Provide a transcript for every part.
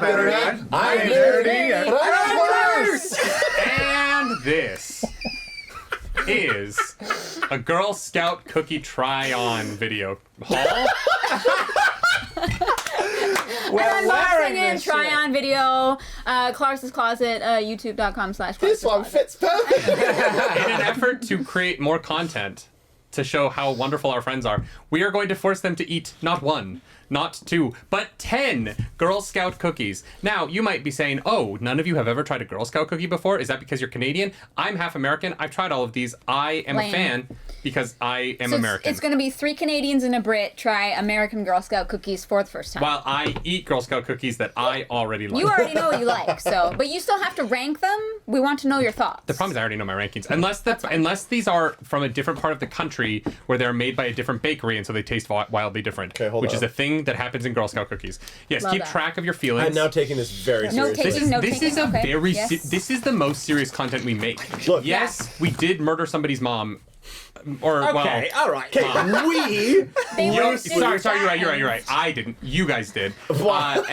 Internet. I'm dirty. And I'm worse. And this is a Girl Scout cookie try-on video haul. Unboxing and try-on video. Clark's Closet, youtube.com/. This one fits perfect. In an effort to create more content to show how wonderful our friends are, we are going to force them to eat not 1, not 2, but 10 Girl Scout cookies. Now, you might be saying, oh, none of you have ever tried a Girl Scout cookie before? Is that because you're Canadian? I'm half American. I've tried all of these. I am a fan because I am American. It's going to be 3 Canadians and a Brit try American Girl Scout cookies for the first time. While I eat Girl Scout cookies that I already like. You already know what you like, but you still have to rank them. We want to know your thoughts. The problem is I already know my rankings. Unless these are from a different part of the country where they're made by a different bakery and so they taste wildly different. Okay, hold which on. is a thing that happens in Girl Scout cookies. Yes, Love keep that. track of your feelings. I'm now taking this very seriously. This is a okay. very Yes. this is the most serious content we make. Look, yes, we did murder somebody's mom. Or Okay, all right. we. Sorry, you're right. I didn't. You guys did. Wow.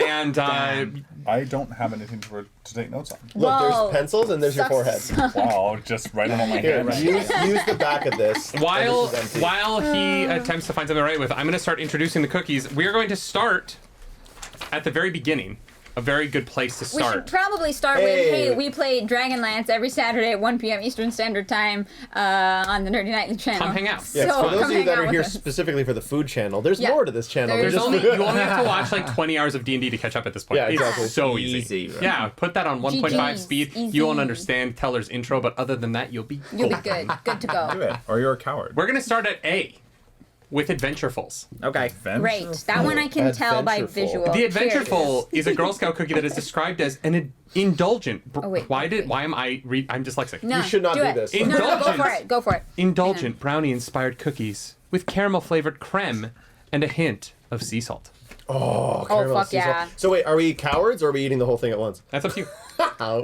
I don't have anything to take notes on. Look, Whoa. there's pencils and there's your forehead. Wow, just write it on my Here, hand. use the back of this. While And this is empty. while he attempts to find something to write with, I'm going to start introducing the cookies. We are going to start at the very beginning. A very good place to We should start. probably start with, hey, we play Dragonlance every Saturday at 1 p.m. Eastern Standard Time on the Nerdy Nightly channel. Come hang out. Yes, So, for those come of you hang that out are with here us. specifically for the food channel, there's Yeah. more to this channel. There's than just You food. only have to watch like 20 hours of D&D to catch up at this point. Yeah, It's exactly. so easy. Easy, right? Yeah, put that on 1.5 GG's, speed. easy. You won't understand Teller's intro, but other than that, you'll be You'll be golden. good to Do go. it, or you're a coward. We're going to start at A with Adventurefuls. Okay. Great. That one I can tell by Adventureful. visual. The Here it Adventureful is a Girl Scout cookie that is described as an indulgent. Oh, wait, Why wait. am I I'm dyslexic. No, You should not do it. this. No, go Indulgence. for it. Go for it. Indulgent brownie-inspired cookies with caramel-flavored creme and a hint of sea salt. Oh, Oh, caramel fuck sea salt. yeah. So wait, are we cowards or are we eating the whole thing at once? That's up to you.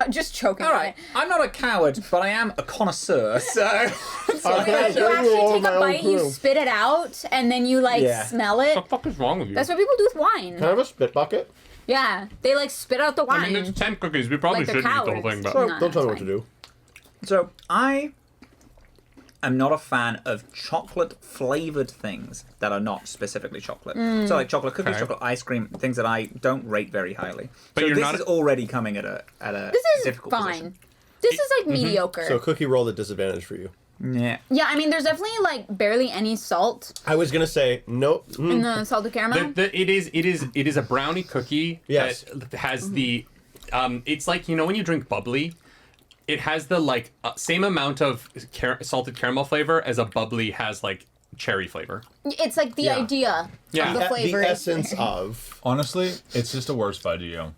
Just choking All on right. it. I'm not a coward, but I am a connoisseur, so... So you actually take a bite, you spit it out, and then you Yeah. smell it. What the fuck is wrong with you? That's what people do with wine. Can I have a spit bucket? Yeah, they spit out the wine. I mean, it's 10 cookies. We probably Like they're shouldn't eat the whole cowards. thing, but... Sure. Don't No, tell me what it's to do. So, I am not a fan of chocolate-flavored things that are not specifically chocolate. So, like chocolate cookies, Okay. chocolate ice cream, things that I don't rate very highly. But so you're this not- is already coming at a This is difficult fine. position. This is mediocre. So cookie roll at disadvantage for you. Yeah. Yeah, I mean, there's definitely barely any salt I was gonna say nope. in the salted caramel. It is a brownie cookie Yes. that has the it's like, you know, when you drink bubbly, it has the same amount of salted caramel flavor as a bubbly has cherry flavor. It's like the Yeah. idea Yeah. of the flavor. The is essence there. of. Honestly, it's just a worse Fudgio.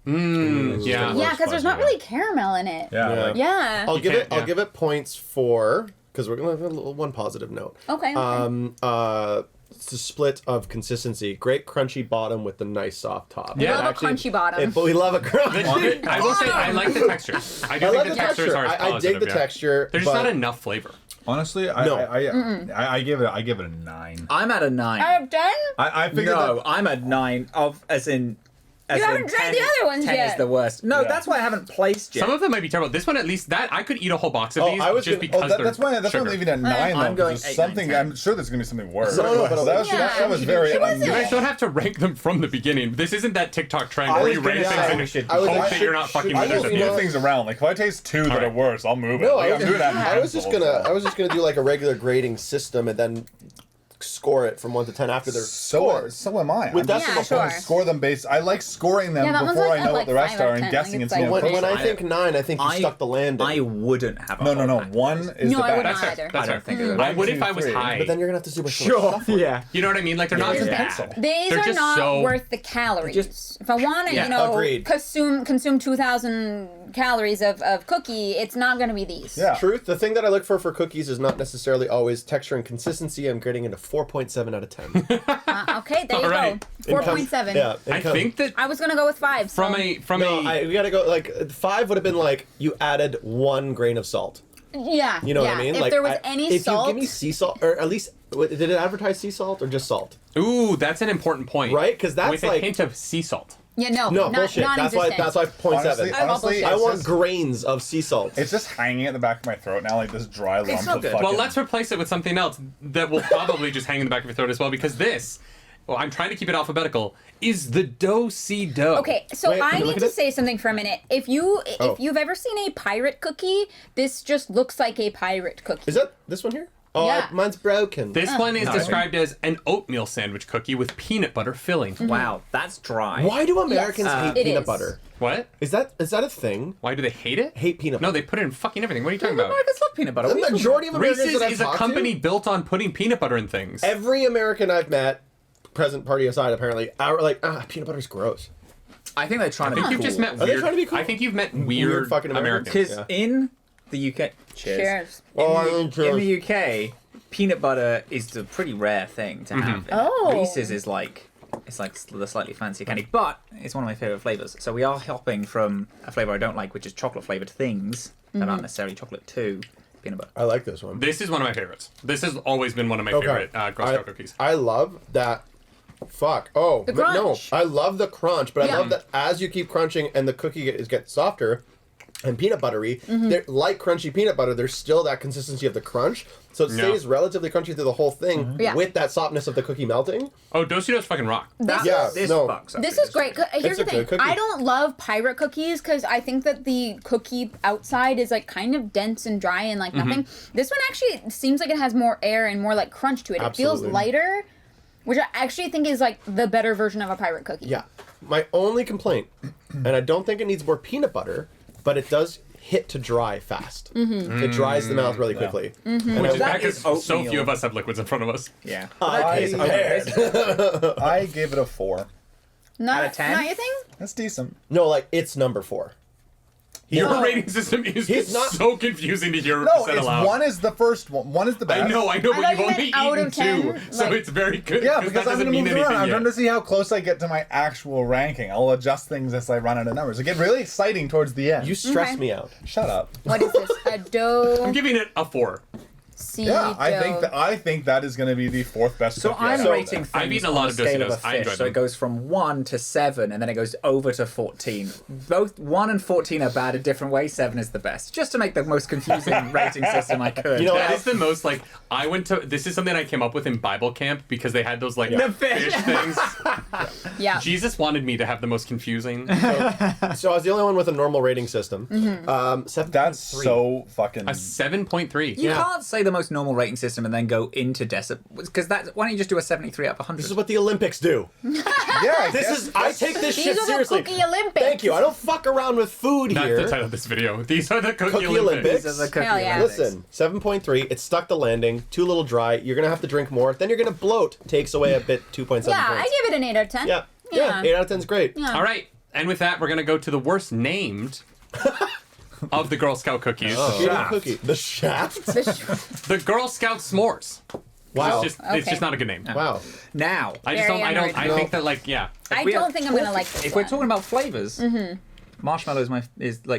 Yeah. Yeah, because there's not really caramel in it. Yeah. Yeah. Like, Yeah. I'll give it. can't- yeah. I'll give it points for because we're gonna have a little one positive note. Okay. It's a split of consistency. Great crunchy bottom with the nice soft top. Yeah, love a crunchy bottom. But we love a crunchy. I will say I like the texture. I do I think love the the textures texture. are I dig positive, the yeah. texture. There's just but not enough flavor. honestly, No. I give it a 9. I'm at a 9. Out of 10? I figured No, that I'm at 9 as in... As You in haven't tried 10 the other ones 10 yet. is the worst. No, Yeah. that's why I haven't placed yet. Some of them might be terrible. This one, at least, that I could eat a whole box of Oh, these I was just gonna- because that's why I'm sugar. leaving it at 9 I'm though. 'cause going there's 8, 9, something 10. I'm sure there's gonna be something worse. No, but that was Yeah. that was very. She wasn't- You guys don't have to rank them from the beginning. This isn't that TikTok trend I where was you gonna rank say, things and we should- I was- hope I that you're should- not fucking should- I winners will at the move end. things around. Like if I taste 2 that Alright. are worse, I'll move it. No, Like, I'm doing that. in I was just handfuls, gonna. I was just gonna do like a regular grading system and then score it from 1 to 10 after they're scored. So am I. With I'm decimal just gonna sure. score them based. I like scoring them Yeah, that one's before like I at, know like, what the rest 5 out are of and 10. guessing Like, and it's seeing like what When I I- think 9, I think you stuck the landing. I wouldn't have a No, whole no. pack. 1 is No, the I best. would That's not fair. either. That's I don't fair. think it I would. would 1, if I 2, was 3. high. but then you're gonna have to super Sure, yeah. You know what I mean? Like they're not It's a bad. pencil. These They're are just not so- worth the calories. If I want to, Yeah, agreed. consume 2,000 calories of cookie, it's not going to be these. Yeah. Truth, the thing that I look for cookies is not necessarily always texture and consistency. I'm grading it a 4.7 out of 10. Okay, there you Alright. go. 4.7. Yeah. I think that I was going to go with 5. So. from No, a we gotta go, like, 5 would have been like, you added 1 grain of salt. Yeah. You know yeah. what I mean? If Like, there was any if salt. you give me sea salt, or at least, did it advertise sea salt or just salt? ooh, that's an important point. Right? 'Cause that's with like- a hint of sea salt. Yeah, no, No, not, bullshit. non-existent. That's why 0.7. Honestly, I it's want just- grains of sea salt. It's just hanging at the back of my throat now, like this dry lump not of good. fucking... Well, let's replace it with something else that will probably just hang in the back of your throat as well, because this, well, I'm trying to keep it alphabetical, is the do-si-do. Okay, so Wait, I can you look need at to it? say something for a minute. If you've ever seen a pirate cookie, this just looks like a pirate cookie. Is that this one here? Oh, Yeah. mine's broken. This one is No. described as an oatmeal sandwich cookie with peanut butter filling. Wow, that's dry. Why do Americans Yes. hate It peanut is. butter? What? Is that a thing? Why do they hate it? Hate peanut No, butter. they put it in fucking everything. What are you talking about? Americans love peanut butter. The What are you talking majority of Americans Reese's that I've is a talked company to, built on putting peanut butter in things. every American I've met, present party aside, apparently, are like, peanut butter's gross. I think they're trying I to think be you've cool. just met Are they weird. trying to be cool? I think you've met weird fucking Americans. Americans. Because Yeah. in the UK, Cheers. In the UK, peanut butter is a pretty rare thing to have. Oh. Reese's is like it's like the slightly fancier candy, but it's one of my favorite flavors. So we are hopping from a flavor I don't like, which is chocolate flavored things that aren't necessarily chocolate, to peanut butter. I like this one. This is one of my favorites. This has always been one of my Okay. favorite Girl Scout cookies. I love that. Fuck. Oh, The no. crunch. I love the crunch, but Yeah. I love that as you keep crunching and the cookie gets softer and peanut buttery, they're like crunchy peanut butter, there's still that consistency of the crunch. So it Yeah. stays relatively crunchy through the whole thing Yeah. with that softness of the cookie melting. Oh, Do-si-do's fucking rock. Yeah, This no. fucks up This with is great. Here's It's a the thing. good cookie. I don't love pirate cookies because I think that the cookie outside is like kind of dense and dry and like nothing. This one actually seems like it has more air and more like crunch to it. It feels Absolutely. lighter, which I actually think is like the better version of a pirate cookie. Yeah. My only complaint, and I don't think it needs more peanut butter, but it does hit to dry fast. It dries the mouth really quickly. And Which is I, That bad because is so oatmeal. few of us have liquids in front of us. Yeah. I Okay, I gave it a 4. Not, Out of 10? not your thing? That's decent. no, like it's number 4. Your rating system is He's not- so confusing to hear No, said it's aloud. 1 is the first one. 1 is the best. I know, I but thought you've you only meant out eaten of 10, 2, so like- it's very good. Yeah, that because I'm doesn't going to mean move anything around. I'm yet. trying to see how close I get to my actual ranking. I'll adjust things as I run out of numbers. It get really exciting towards the end. You stress Okay. me out. shut up. What is this? A dough I'm giving it a 4. seed Yeah, I dough. think that is going to be the 4th best. So cookie I'm out rating there. things I've eaten a lot on of scale of a Dositos. I fish, enjoy so them. it goes from 1 to 7, and then it goes over to 14. Both 1 and 14 are bad a different way. 7 is the best, just to make the most confusing rating system I could. You know That what? is the most like I went to. This is something I came up with in Bible camp because they had those like The fish. things. Yeah. Jesus wanted me to have the most confusing. So I was the only one with a normal rating system. 7.3. That's so fucking. A 7.3. You Yeah. can't say the most normal rating system and then go into decibels, because that's why don't you just do a 73 out of 100? This is what the Olympics do. yeah, I This guess is. I take this These shit are the seriously. Cookie Olympics. Thank you. I don't fuck around with food That's here. the title of this video. These are the Cookie, Cookie Olympics. These are the cookie Hell yeah. Olympics. Listen, 7.3. It stuck the landing. Too little dry. You're gonna have to drink more. Then you're gonna bloat. Takes away a bit. 2.7 Yeah, I points. give it an 8 out of 10. Yeah. Yeah. 8 out of 10 is great. Yeah. All right, and with that, we're gonna go to the worst named of the Girl Scout cookies. Eating Shaft. cookie. The shaft. The Girl Scout s'mores. Wow. It's Okay. just not a good name. Wow. Now, I just Very don't. I don't. I unoriginal. think that like yeah. I we don't are think I'm going to like this if one. we're talking about flavors, marshmallow is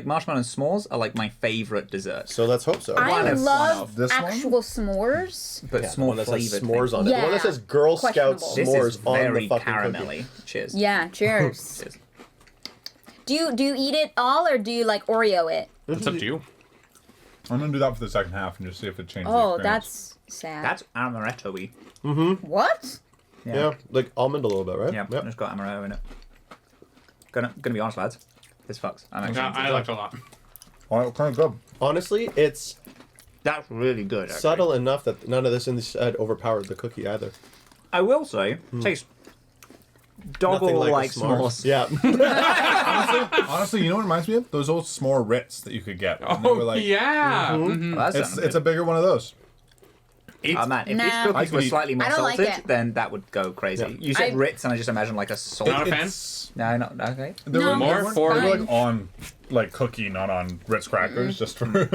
marshmallow and s'mores are like my favorite dessert. So let's hope so. One I of- love This one? actual s'mores. But Yeah, the s'more one that says flavored s'mores on it. The one Yeah. that says Girl Scout Questionable. This s'mores is on very the fucking caramelly. cookie. Cheers. Yeah, cheers. Cheers. do you eat it all or do you like Oreo it? It's up to you. I'm gonna do that for the second half and just see if it changes. Oh, the that's sad. That's amaretto-y. What? Yeah. Like almond a little bit, right? Yeah, it's got amaretto in it. Gonna be honest, lads. This fucks. I'm actually. I liked it a lot. Oh, kind of good. Honestly, it's That's really good. Actually. subtle enough that none of this inside overpowered the cookie either. I will say, tastes Nothing doggle like like a s'mores. s'mores. Honestly, honestly, you know what it reminds me of? Those old s'more Ritz that you could get. And they Oh were like, yeah. Mhm. Well, that It's sounds it's a good. bigger one of those. It's, Oh man, if Nah. these I cookies could were eat- slightly more I don't like salted, it. then that would go crazy. Yeah. You said I- Ritz, and I just imagine like a salt. Not a fan? It's No, not okay. they No, were More it's for- they were fine. like on like cookie, not on Ritz crackers, just for.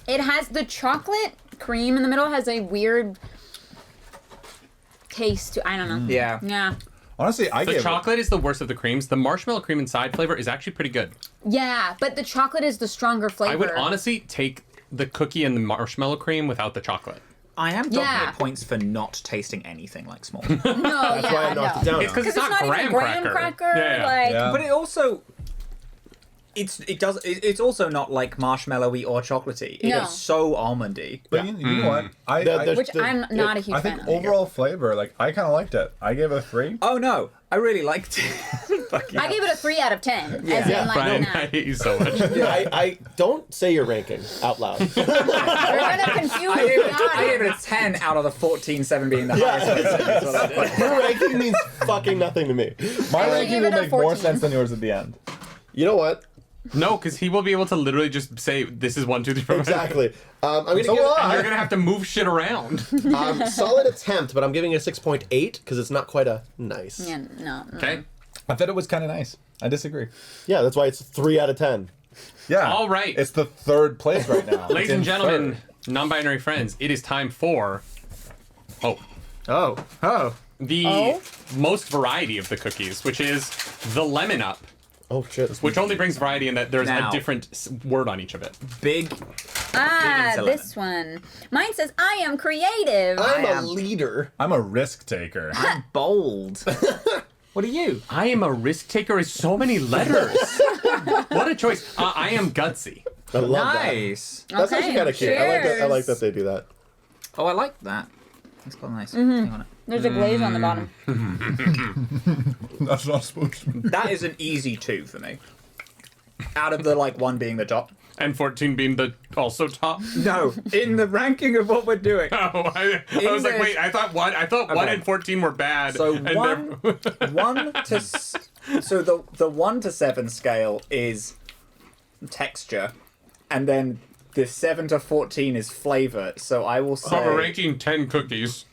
It has the chocolate cream in the middle has a weird taste to I don't know. Yeah. Yeah. Honestly, I the gave chocolate is the worst of the creams. The marshmallow cream inside flavor is actually pretty good. Yeah, but the chocolate is the stronger flavor. I would honestly take the cookie and the marshmallow cream without the chocolate. I am docking Yeah. it points for not tasting anything like s'mores. No, That's why I knocked it down. It's because it's Because not graham even graham cracker. Yeah, yeah. Like, Yeah. But it also, it's also not like marshmallowy or chocolatey. It No. is so almondy. But you know what? which I'm not a huge I fan think of. overall flavor, like I kind of liked it. I gave it a 3. Oh no, I really liked it. Fuck I yeah. gave it a 3 out of 10. As Yeah. in, like, Brian, nah. I hate you so much. I don't say your ranking out loud. You're gonna confuse I gave, it, the I gave it a audience. 10 out of the 14, 7 being the Yeah. highest. That's what I did. Your ranking means fucking nothing to me. My I ranking gave will it a make more 14. sense than yours at the end. You know what? No, because he will be able to literally just say, this is 1, 2, 3, 4, 5. Exactly. I'm gonna So give will it, And you're going to have to move shit around. solid attempt, but I'm giving it a 6.8 because it's not quite a nice. Yeah, no. Okay? I thought it was kind of nice. I disagree. Yeah, that's why it's 3 out of 10. Yeah. All right. It's the 3rd place right now. Ladies It's and in gentlemen, 3rd. non-binary friends, it is time for... Oh. the most variety of the cookies, which is the Lemon Up, Oh shit. which only brings variety in that there's Now. a different word on each of it. Big. Ah, into this one. Mine says, I am creative. I'm I a am- leader. I'm a risk taker. I'm bold. What are you? I am a risk taker is so many letters. What a choice. I am gutsy. I love Nice. that. That's Okay, actually kind of cute. I like that. I like cheers. that they do that. Oh, I like that. That's quite nice. Hang on. There's a glaze on the bottom. That's not supposed to be. That is an easy 2 for me. Out of the like 1 being the top. And 14 being the also top. No, in the ranking of what we're doing. Oh, I was like, this- wait, I thought 1 Okay. and 14 were bad. So and one to so the 1 to 7 scale is texture, and then the 7 to 14 is flavor. So I will say we're ranking 10 cookies.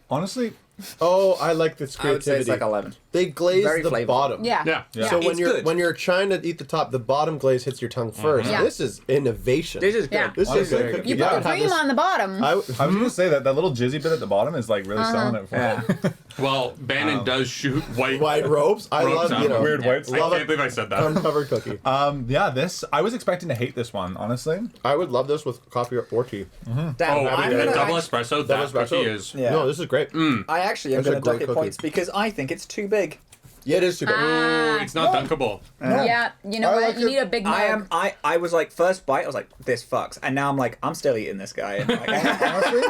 Honestly, Oh, I like this I would say creativity. it's like 11. They glaze Very the flavorful. bottom. Yeah. Yeah. Yeah. So It's when good. you're trying to eat the top, the bottom glaze hits your tongue first. Yeah. This is innovation. This is good. Yeah. This is Honestly, a cookie. You Yeah, put I'd have cream this- on the bottom. I I was gonna say that little jizzy bit at the bottom is like really selling it for Yeah. me. Well, Bannon does shoot white. white robes. I Ropes love out. you know Weird white I love can't it. believe I said that. uncovered cookie. Yeah, this I was expecting to hate this one, honestly. I would love this with coffee or tea. Damn, Oh, I'm a gonna double act- espresso. Double That cookie espresso. is. Yeah. No, this is great. I actually am That's a going to great duck it cookie. points because I think it's too big. Yeah, it is too big. Ooh, it's not dunkable. Yeah, you know I what? like You it. need a big mug. I was like, first bite, I was like, this fucks. And now I'm like, I'm still eating this guy. And like, Honestly,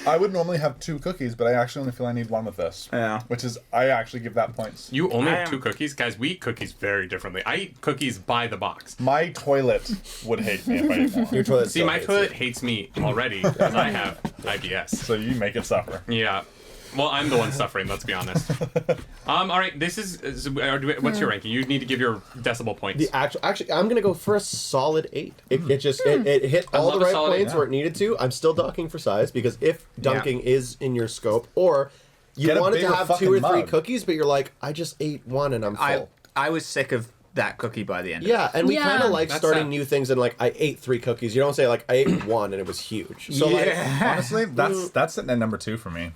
I would normally have 2 cookies, but I actually only feel I need 1 with this. Yeah. Which is, I actually give that points. You only I have am- 2 cookies? Guys, we eat cookies very differently. I eat cookies by the box. My toilet would hate me if I ate more. Your toilet. See, my toilet hates me already because I have IBS. So you make it suffer. Yeah. Well, I'm the one suffering, let's be honest. All right, this is what's your ranking? You need to give your decibel points. The actually, I'm gonna go for a solid 8. It just it hit all love the a right solid points eight. where it needed to. I'm still dunking for size because if dunking is in your scope, or you Get a wanted to bigger have 2 fucking or 3 mug. cookies, but you're like, I just ate 1 and I'm full. I was sick of that cookie by the end. of Yeah, and we Yeah. kind of like That's starting sad. new things and like I ate 3 cookies. You don't say like I ate 1 and it was huge. So like Honestly, that's sitting at number 2 for me.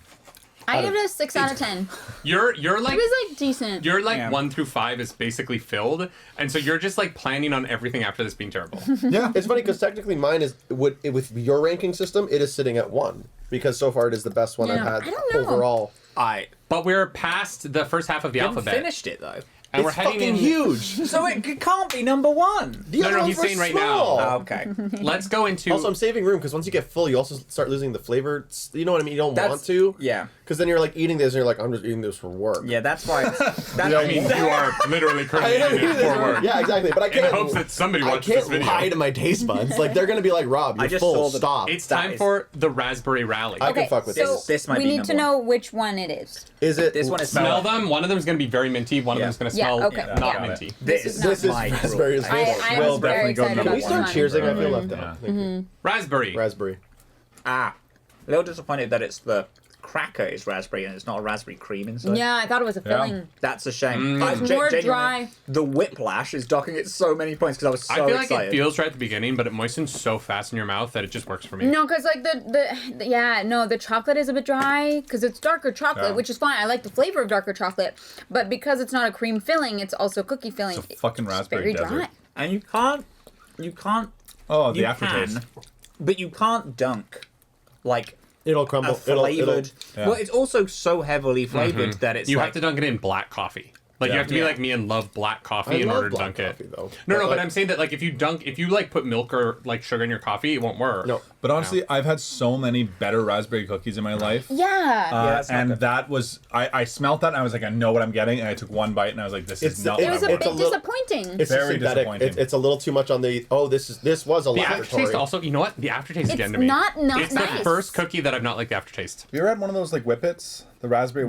I give it a 6 out of 10. You're It like was like decent. you're like Yeah. 1 through 5 is basically filled, and so you're just like planning on everything after this being terrible. Yeah. it's funny because technically mine is with your ranking system, it is sitting at 1 because so far it is the best one Yeah. I've had I don't know. overall. I But we're past the first half of the haven't alphabet, finished it though. and we're It's heading fucking in. huge. So it can't be number 1. The other no, ones he's were saying right now. small. Oh, okay. Let's go into. Also, I'm saving room because once you get full, you also start losing the flavor. You know what I mean? You don't want to. Yeah. Because then you're like eating this and you're like, I'm just eating this for work. Yeah, that's why. That's, I mean, you are literally I currently am eating eating it this for work. Yeah, exactly. But I In can't. hopes that somebody I watches this can't video. lie to my taste buds. Like they're gonna be like, Rob, you're I just full. saw the- Stop. It's That time is- for the raspberry rally. I can fuck with so this. This might we be need to number know which one it is. Is it? This one is Smell them. One of them is going to be very minty. One of Yeah. them is going to Yeah, smell okay, not yeah. minty. This, is This is my raspberry. rule. I am Will very definitely go excited number Can about we this start one. cheersing? I feel left Yeah. out. Thank you. Raspberry. Raspberry. Ah, a little disappointed that it's the cracker is raspberry and it's not a raspberry cream inside. Yeah, I thought it was a filling. That's a shame. Mm. It's more dry. The whiplash is docking it so many points because I was so I feel like excited. it feels right at the beginning, but it moistens so fast in your mouth that it just works for me. No, because like the chocolate is a bit dry because it's darker chocolate, Yeah. which is fine. I like the flavor of darker chocolate, but because it's not a cream filling, it's also cookie filling. It's a fucking It's raspberry very desert. dry. and you can't. Oh, the You aftertaste. can, but you can't dunk like It'll crumble. a flavored. Yeah. Well, it's also so heavily flavored that it's You like have to dunk it in black coffee. Like, you Yeah. have to be Yeah. like me and love black coffee I in love order to black dunk coffee, it. though. No, But, but I'm saying that, like, if you, like, put milk or, like, sugar in your coffee, it won't work. No. But honestly, I've had so many better raspberry cookies in my life. Yeah. that's not and good. that was I smelt that and I was like, I know what I'm getting, and I took one bite and I was like, this is It's- not it it what was I a want. bit a little- disappointing. It's Very synthetic. disappointing. It's a little too much on the. Oh, this was a The laboratory. aftertaste also, you know what? The aftertaste is It's getting to me. not It's the nice. first cookie that I've not liked the aftertaste. Oh,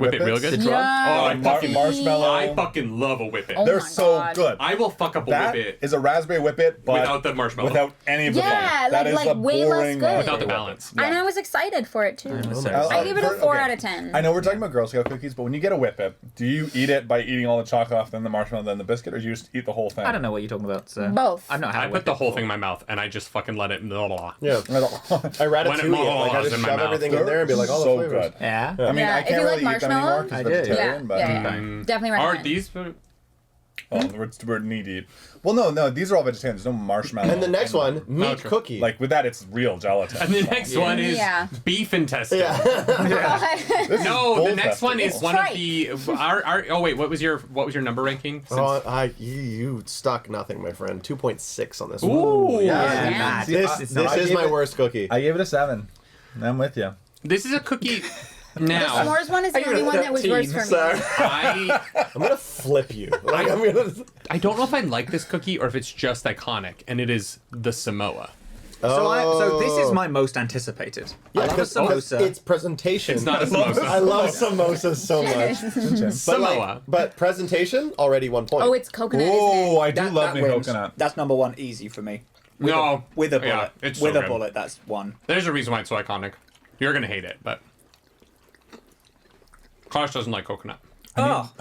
Oh, Oh, Oh, Oh, Oh,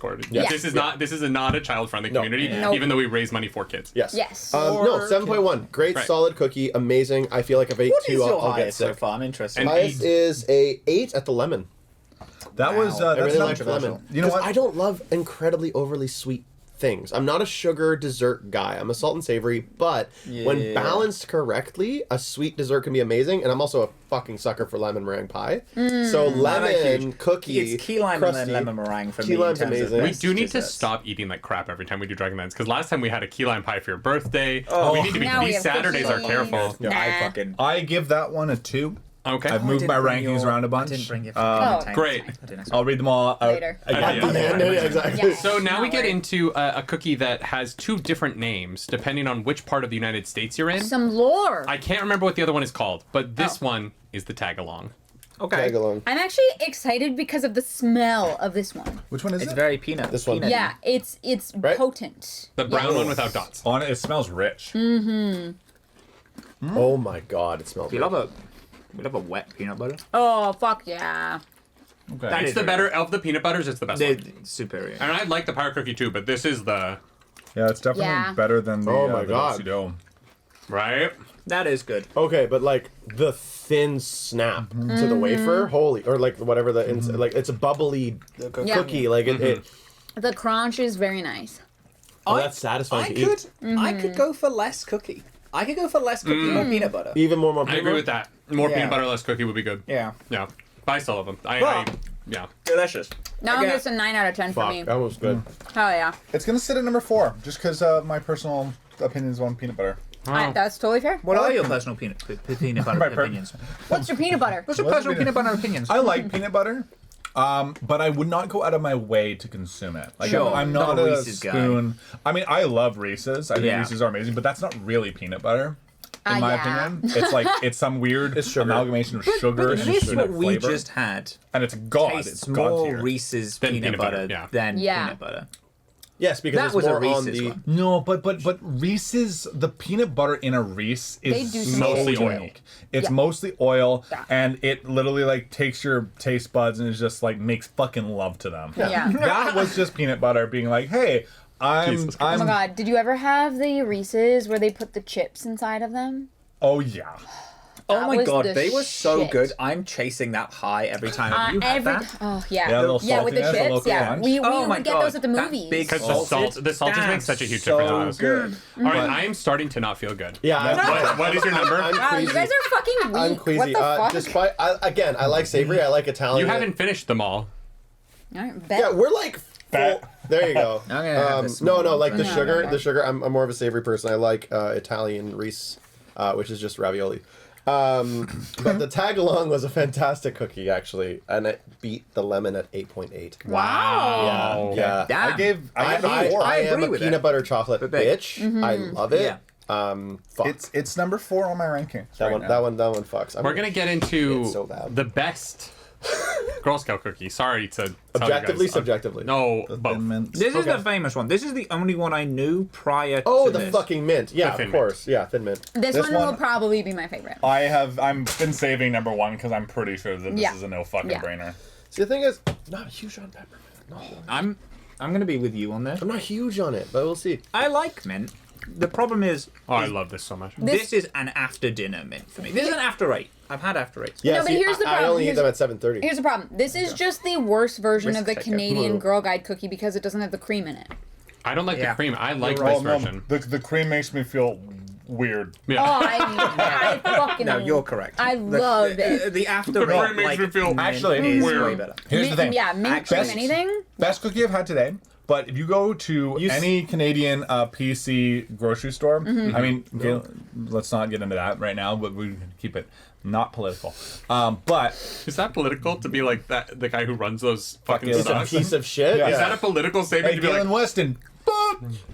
Oh, Oh, Oh, That was I really like lemon. You know what? I don't love incredibly overly sweet things. I'm not a sugar dessert guy. I'm a salt and savory, but when balanced correctly, a sweet dessert can be amazing. And I'm also a fucking sucker for lemon meringue pie. So lemon cookie, It's key lime crusty. and then lemon meringue for Key me. in lime's terms of amazing. We best do need to desserts. stop eating like crap every time we do Dragonlance, because last time we had a key lime pie for your birthday. Oh. We need to be. Now we These have Saturdays are cookies. careful. Nah. I give that one a 2. Okay. I've I moved didn't my bring rankings your- around a I bunch. didn't bring your Oh. Great. I'll read them all out Later. again. At The end, yeah, exactly. Yeah. So now Not we get worried. into a cookie that has 2 different names depending on which part of the United States you're in. Some lore. I can't remember what the other one is called, but this one is the Tagalong. Okay. Tag along. I'm actually excited because of the smell of this one. Which one is It's it? very peanut. This one. peanut-y. Yeah, it's Right? potent. The brown Yes. one without dots. On it, it smells rich. Oh my god, it smells We good. love a wet peanut butter. Oh fuck yeah! Okay. That It's is the really better of the peanut butters. It's the best They're one. superior. And I like the power cookie too, but this is the Yeah, it's definitely Yeah. better than the, Oh my the God. Dulce-y-Dough. right. That is good. Okay, but like the thin snap to the wafer, holy, or like whatever the like it's a bubbly cookie, like it. The crunch is very nice. Oh, that's satisfying I to eat. could. I could go for less cookie. I could go for less cookie, more peanut butter. Even more I agree with that. More Yeah. peanut butter, less cookie would be good. Yeah. Yeah. But I still love them. Yeah. Delicious. Now Okay. it's a 9 out of 10 for Fuck, me. that was good. Hell yeah! It's gonna sit at number 4, just because my personal opinions on peanut butter. That's totally fair. What are your personal peanut butter My per- opinions? What's your peanut butter? What's your What's personal peanut- peanut butter opinions? I like peanut butter, but I would not go out of my way to consume it. Like, Sure. I'm Not not a a Reese's guy. spoon. I mean, I love Reese's. I think Yeah. Reese's are amazing, but that's not really peanut butter. In my Yeah. opinion, it's like it's some weird It's sugar. amalgamation of sugar and This peanut what we flavor, just had and it's god. tastes It's god more tier. Reese's Than peanut peanut butter, butter yeah. than Yeah. peanut butter. Yes, because That it's was a more on Reese's the. one. No, but Reese's, the peanut butter in a Reese They is do some mostly so oil. unique. It's Yeah. mostly oil, Yeah. and it literally like takes your taste buds and is just like makes fucking love to them. Yeah. That was just peanut butter being like, hey, Jesus Oh my god, did you ever have the Reese's where they put the chips inside of them? Oh yeah. Oh That my was god, the they were so shit. good. I'm chasing that high every time. Have you had that? Oh yeah, Yeah, a little yeah, with the saltiness, a chips. little Yeah, crunch. we Oh my would get God, those at the that movies. big Because salted, the salt just makes such a huge so difference. good. All right, I am starting to not feel good. Yeah, What is your number? I'm Wow, queasy. you guys are fucking weak. I'm What queasy. the fuck? Despite, I like savory. I like Italian. You haven't finished them all. All right, bet. Yeah, we're like. Fat. Full, there you go. I'm gonna have the No, small no, one like the first. sugar. no. The sugar. I'm more of a savory person. I like Italian Reese, which is just ravioli. But the Tagalong was a fantastic cookie, actually, and it beat the lemon at 8.8. Wow. Yeah. Damn. I gave I it a 4. am agree a with peanut it. butter chocolate But big. bitch. I love it. Fuck. It's number 4 on my ranking. that one. That one fucks. We're gonna get into It's so bad. the best Girl Scout cookie. Sorry to tell Objectively, you guys. subjectively. No, both. This is Okay. the famous one. This is the only one I knew prior Oh, to the this. fucking mint. Yeah, The Thin of course. Yeah, thin mint. This one will probably be my favorite. I'm been saving number 1 because I'm pretty sure that this Yeah. is a no fucking Yeah. brainer. See, the thing is, I'm not huge on peppermint. No, I'm gonna be with you on this. I'm not huge on it, but we'll see. I like mint. The problem is, Oh, I love this so much. this is an after dinner mint for me. This is an after 8. I've had after 8. Yeah, No, but see, here's the I problem. only eat Here's- them at 7:30. Here's the problem. This is just the worst version Risk of the taker. Canadian Ooh. Girl Guide cookie because it doesn't have the cream in it. I don't like Yeah. the cream. I like You're this right. No, version. the cream makes me feel weird. Yeah. Oh, I fucking. No, you're correct. I love it. The after The eight, cream makes like, me feel mint Actually, is weird. way better. Here's the thing. Yeah, mint cream, Best- anything. Best cookie I've had today. But if you go to any Canadian PC grocery store, I mean, let's not get into that right now, but we can keep it not political. But Is that political to be like that? The guy who runs those fucking It's It's a stocks? piece of shit. Yeah. Is that a political statement hey, to be Galen like? Weston,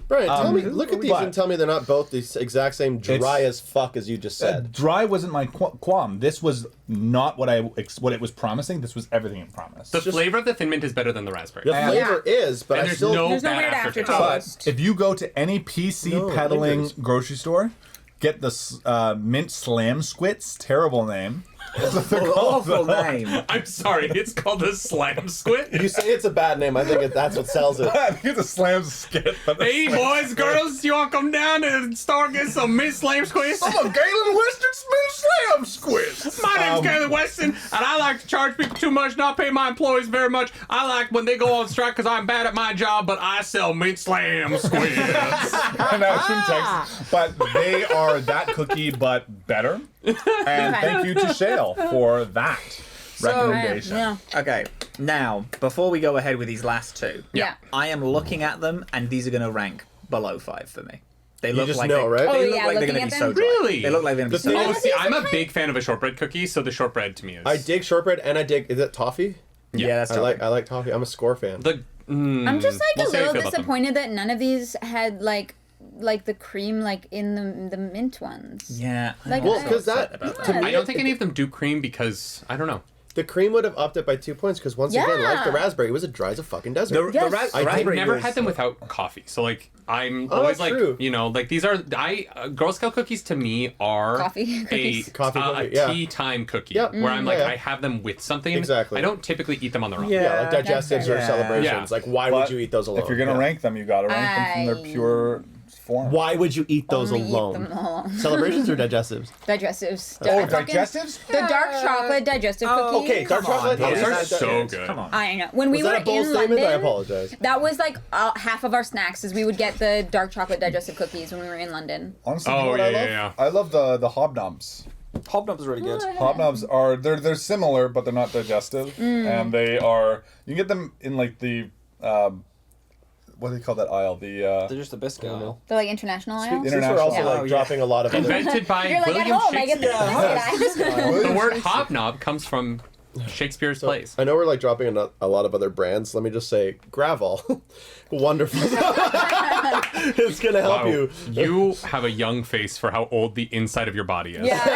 Brian, tell me. Look at these but- and tell me they're not both the exact same dry as fuck as you just said. dry wasn't my qualm. This was not what it was promising. This was everything it promised. The flavor of the Thin Mint is better than the raspberry. The flavor is, but And I there's still. no There's no bad weird aftertaste. aftertaste. But if you go to any PC No, peddling lingers. grocery store, get the mint slam squits. Terrible name. Awful name. I'm sorry, it's called a slam squid. You say it's a bad name. I think that's what sells it. I think it's a slam skit. But Hey, boys, girls, you want to come down to the store and get some mint slam squids? I'm a Galen Western Smith slam squid. My name's Galen Weston, and I like to charge people too much, not pay my employees very much. I like when they go on strike because I'm bad at my job, but I sell mint slam squids. And that's in text. But they are that cookie, but better. And thank you to Shale for that recommendation. Yeah. Okay, now, before we go ahead with these last two, Yeah. I am looking at them, and these are going to rank below 5 for me. They look just like know, right? They Oh, look yeah, like they're looking going to at be so them? dry. Really? They look like they're going to be so The dry. thing Oh, see, I'm a big fan of a shortbread cookie, so the shortbread to me is. I dig shortbread and I dig. Is it toffee? Yeah, that's I like toffee. I'm a score fan. I'm just like We'll a see how you little feel about them. disappointed that none of these had like the cream like in the mint ones. Yeah. I'm Like, Well, also because upset that about to me, I don't think any of them do cream because I don't know. the cream would have upped it by 2 points because once again, like the raspberry, it was as dry as a fucking desert. Yes. I I've think never was- had them without coffee, so like I'm Oh, always that's like true. you know like these are Girl Scout cookies to me are Coffee cookies. a yeah. tea time cookie Yep. where I'm like Yeah. I have them with something. Exactly. I don't typically eat them on their own. Yeah, like digestives or Yeah. celebrations. Yeah. Like, why But would you eat those alone? If you're gonna Yeah. rank them, you gotta rank them from their pure form. Why would you eat those Only eat alone? them alone. Celebrations or digestives? Digestives. Oh, Fucking- digestives? The dark chocolate digestive cookies. Okay, dark Come on, chocolate. dude. Those are That's- so good. Come on. I know. When we Was were that a bold in statement? London, I apologize. that was like half of our snacks. Is we would get the dark chocolate digestive cookies when we were in London. Honestly, Oh, you know what yeah, I love? yeah, I love the hobnobs. Hobnobs are really good. Hobnobs are they're similar, but they're not digestive, and they are. You can get them in like the what do they call that aisle? They're just a biscuit aisle. They're like international aisles. Since we're International. also Yeah. like Oh, yeah. dropping a lot of other. Invented by You're like at William home. I get the Shakespeare. biscuit aisle. The word hobnob comes from Shakespeare's plays. I know we're like dropping a lot of other brands. Let me just say, Gravol, wonderful. It's gonna help Wow. you. You have a young face for how old the inside of your body is. Yeah.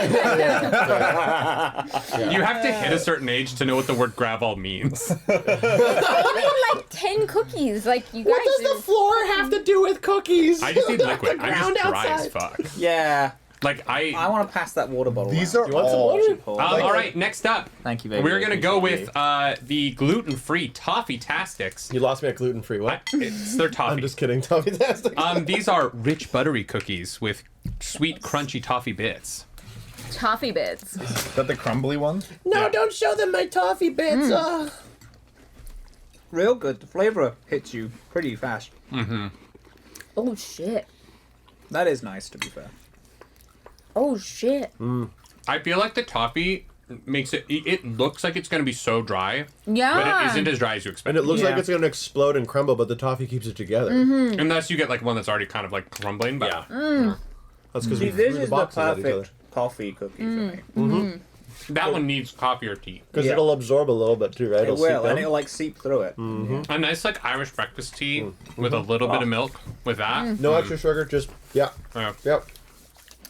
You have to hit a certain age to know what the word gravel means. Only like 10 cookies. Like you guys. What does the floor have to do with cookies? I just need liquid. The I'm ground just dry as outside. fuck. Yeah. Like I I. want to pass that water bottle. These around. are want some all. water? All right, next up, Thank you very we're much. gonna go with the gluten-free Toffee-tastics. You lost me at gluten free. What? It's their toffee. I'm just kidding. Toffee-tastic. These are rich buttery cookies with sweet crunchy toffee bits. Toffee bits. Is that the crumbly one? No, Yeah. don't show them my toffee bits. Real good. The flavor hits you pretty fast. Oh shit. That is nice, to be fair. Oh shit. I feel like the toffee makes it. It looks like it's gonna be so dry, Yeah. but it isn't as dry as you expect. And it looks like Yeah. it's gonna explode and crumble, but the toffee keeps it together. Unless you get like one that's already kind of like crumbling. But That's because See, we this threw the is the boxes at each other. perfect coffee cookie for me. that one needs coffee or tea. Because Yeah. it'll absorb a little bit too, right? It It'll will, seep and in. it'll like seep through it. A nice like Irish breakfast tea with a little bit of milk with that. No extra sugar, just yeah, Yeah. yep.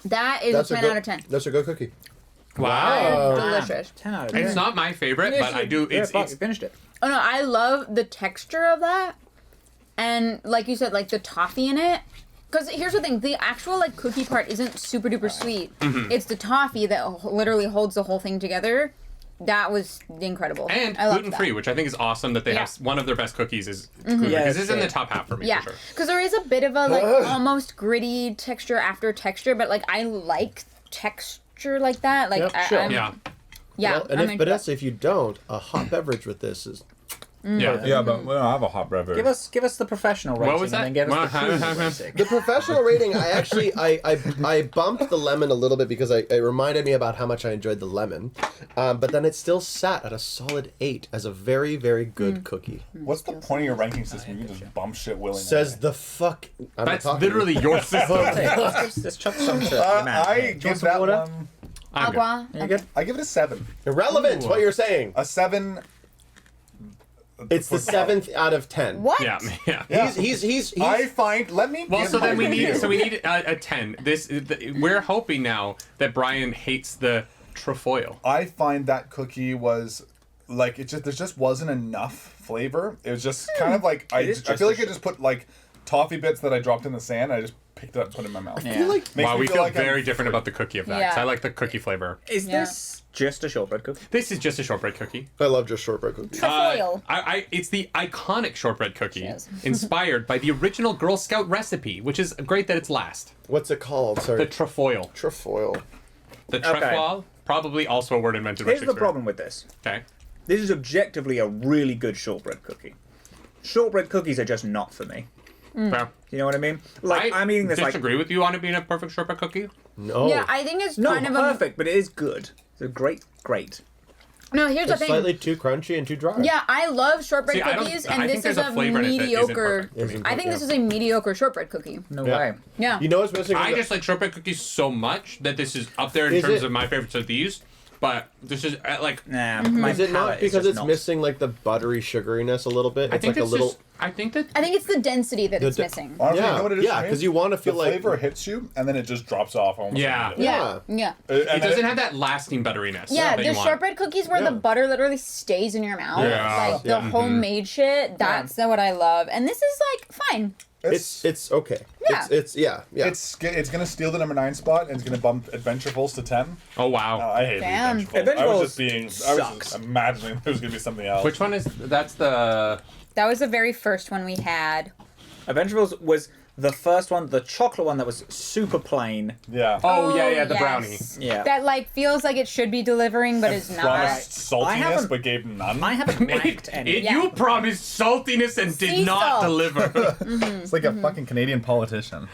That is That's a 10 good, out of 10. That's a good cookie. Wow. Delicious. 10 out of 10. It's not my favorite, but I do. Yeah, It's fuck, you finished it. Oh no, I love the texture of that. And like you said, like the toffee in it. Because here's the thing, the actual like cookie part isn't super duper sweet. It's the toffee that literally holds the whole thing together. That was incredible. and I loved gluten free, that. which I think is awesome that they Yeah. have one of their best cookies is gluten Yeah, because it's in the it's top half for me Yeah, for sure. because there is a bit of a like almost gritty texture after texture, but like I like texture like that. Like Yep, I, sure. I'm, Yeah. yeah. Well, and I'm if into that. Vanessa, if you don't, a hot beverage with this is Yeah. Yeah, but we don't have a hot beverage. Give us the professional rating What was that? and then give us the Well, food rating. the professional rating. I actually I bumped the lemon a little bit because it reminded me about how much I enjoyed the lemon, but then it still sat at a solid 8 as a very very good cookie. What's the point of your ranking system? You can just bump shit willy-nilly. Says the fuck. I'm not That's talking to you. literally your system. Let's chuck some to your mouth. I Do you want give some that water? one. I'm good. Agua. You good? I give it a 7. Irrelevant. Ooh. What you're saying. A 7. It's the 7th out of 10. What? Yeah, yeah. He's I find. Let me. Well, give so then my we need review. we need a 10. We're hoping now that Brian hates the trefoil. I find that cookie was like it just there just wasn't enough flavor. It was just kind of like I is feel just like a I just put like toffee bits that I dropped in the sand. I just picked it up and put it in my mouth. I feel like Makes Wow, me we feel like I'm very different about the cookie of that. 'Cause Yeah. I like the cookie flavor. Is Yeah. this just a shortbread cookie? This is just a shortbread cookie. I love just shortbread cookies. Trefoil. It's the iconic shortbread cookie, Yes. inspired by the original Girl Scout recipe, which is great that it's last. What's it called? The Sorry. trefoil. Trefoil. The Okay. trefoil, probably also a word invented by Here's the Shakespeare. problem with this. Okay. This is objectively a really good shortbread cookie. Shortbread cookies are just not for me. Fair. You know what I mean? Like, I'm eating this disagree with you on it being a perfect shortbread cookie. No. Yeah, I think it's not kind of perfect, but it is good. It's a great. No, here's the It's thing. slightly too crunchy and too dry. Yeah, I love shortbread See, I don't- cookies, I and think this there's is a a flavor in it that isn't mediocre. perfect for me. Isn't I think yeah. this is a mediocre shortbread cookie. No Yeah. way. Yeah. You know what's missing? I just like shortbread cookies so much that this is up there in Is terms it- of my favorites of these. But this is like. Nah, Mm-hmm. my Is it not palate because just it's not. missing like the buttery sugariness a little bit? I It's think like a it's little. just. I think that. I think it's the density that it's The- missing. Honestly, Yeah, you know what it is? yeah, for me? 'cause you wanna feel the like- flavor hits you and then it just drops off almost. Yeah. immediately. Yeah. Yeah. It doesn't have that lasting butteriness. Yeah, that the you want. shortbread cookies where Yeah. the butter literally stays in your mouth. Yeah. Like the Yeah. homemade shit. That's what I love. And this is like fine. It's okay. Yeah. It's yeah. It's gonna steal the number 9 spot and it's gonna bump Adventurefuls to 10. Oh wow. I hate Damn. the Adventurefuls. I was just Adventurefuls being. I was sucks. just imagining there was gonna be something else. Which one is? That's the. That was the very first one we had. Adventurefuls was the first one, the chocolate one that was super plain. Yeah. Oh yeah, the yes. brownie. Yeah. That like feels like it should be delivering, but is not. Promised I saltiness haven't- but gave none. I haven't ranked any. Yeah. You promised saltiness and did Sea not salt. deliver. It's like a fucking Canadian politician.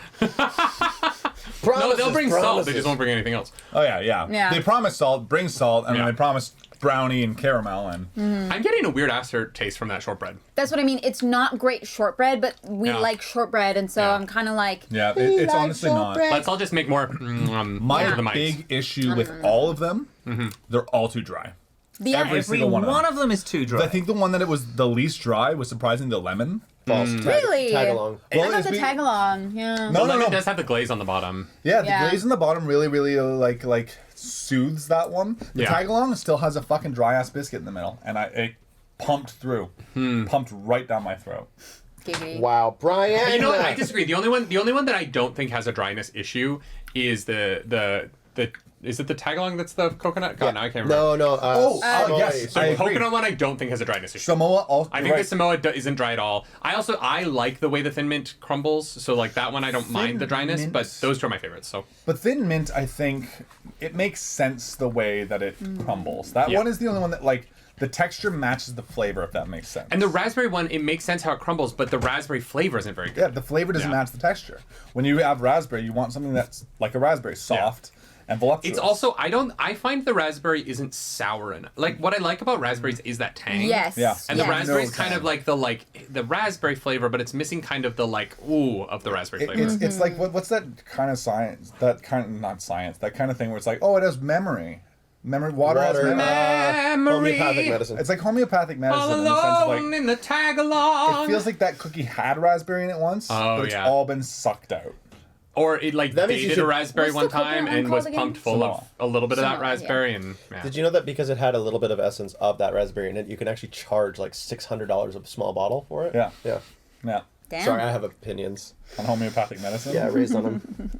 No, they'll bring salt. They just won't bring anything else. Oh yeah. Yeah. They promise salt, bring salt, and Yeah. then they promise brownie and caramel and. I'm getting a weird taste from that shortbread. That's what I mean. It's not great shortbread, but we Yeah. like shortbread, and so Yeah. I'm kind of like. Yeah, we it's like honestly not. shortbread. Let's all just make more. My to the mics. big issue with all of them, they're all too dry. Yeah. every Every single one of them. them is too dry. I think the one that it was the least dry was surprisingly the lemon. False. Really? Tagalong. I Well, thought it's the be- tagalong. Yeah. No, The no, lemon no. does have the glaze on the bottom. Yeah, the Yeah. glaze in the bottom really, really like soothes that one. The Yeah. Tagalong still has a fucking dry ass biscuit in the middle, and it pumped through, pumped right down my throat. Giggity. Wow, Brian. You know what? I disagree. The only one that I don't think has a dryness issue is the is it the Tagalong that's the coconut? God, now I can't remember. No. Yes, So I the agree. coconut one I don't think has a dryness issue. Samoa also. I think the Samoa isn't dry at all. I like the way the Thin Mint crumbles, so like that one I don't mind the dryness, Mint. but those two are my favorites. So But Thin Mint, I think it makes sense the way that it crumbles. That Yeah. one is the only one that like the texture matches the flavor, if that makes sense. and the raspberry one, it makes sense how it crumbles, but the raspberry flavor isn't very good. yeah, the flavor doesn't Yeah. match the texture. When you have raspberry, you want something that's like a raspberry, soft and voluptuous. It's also I find the raspberry isn't sour enough. Like what I like about raspberries is that tang. Yes. Yeah. And the yes. raspberry is No kind tang. of like the raspberry flavor, but it's missing kind of the like ooh of the raspberry flavor. It's like what's that kind of science? That kind of not science. That kind of thing where it's like, oh, it has memory. Water has Water, memory. homeopathic medicine. It's like homeopathic medicine All in the sense of alone like in the Tagalong. it feels like that cookie had raspberry in it once, Oh, but it's yeah. all been sucked out. Or it like That means you dated should- a raspberry What's one the coconut time one and called was again? pumped full of a little bit of that Samoa, yeah. raspberry and yeah. Did you know that because it had a little bit of essence of that raspberry in it, you can actually charge like $600 a small bottle for it? Yeah. Yeah. Yeah. Damn. Sorry, I have opinions. On homeopathic medicine. Yeah, raised on them.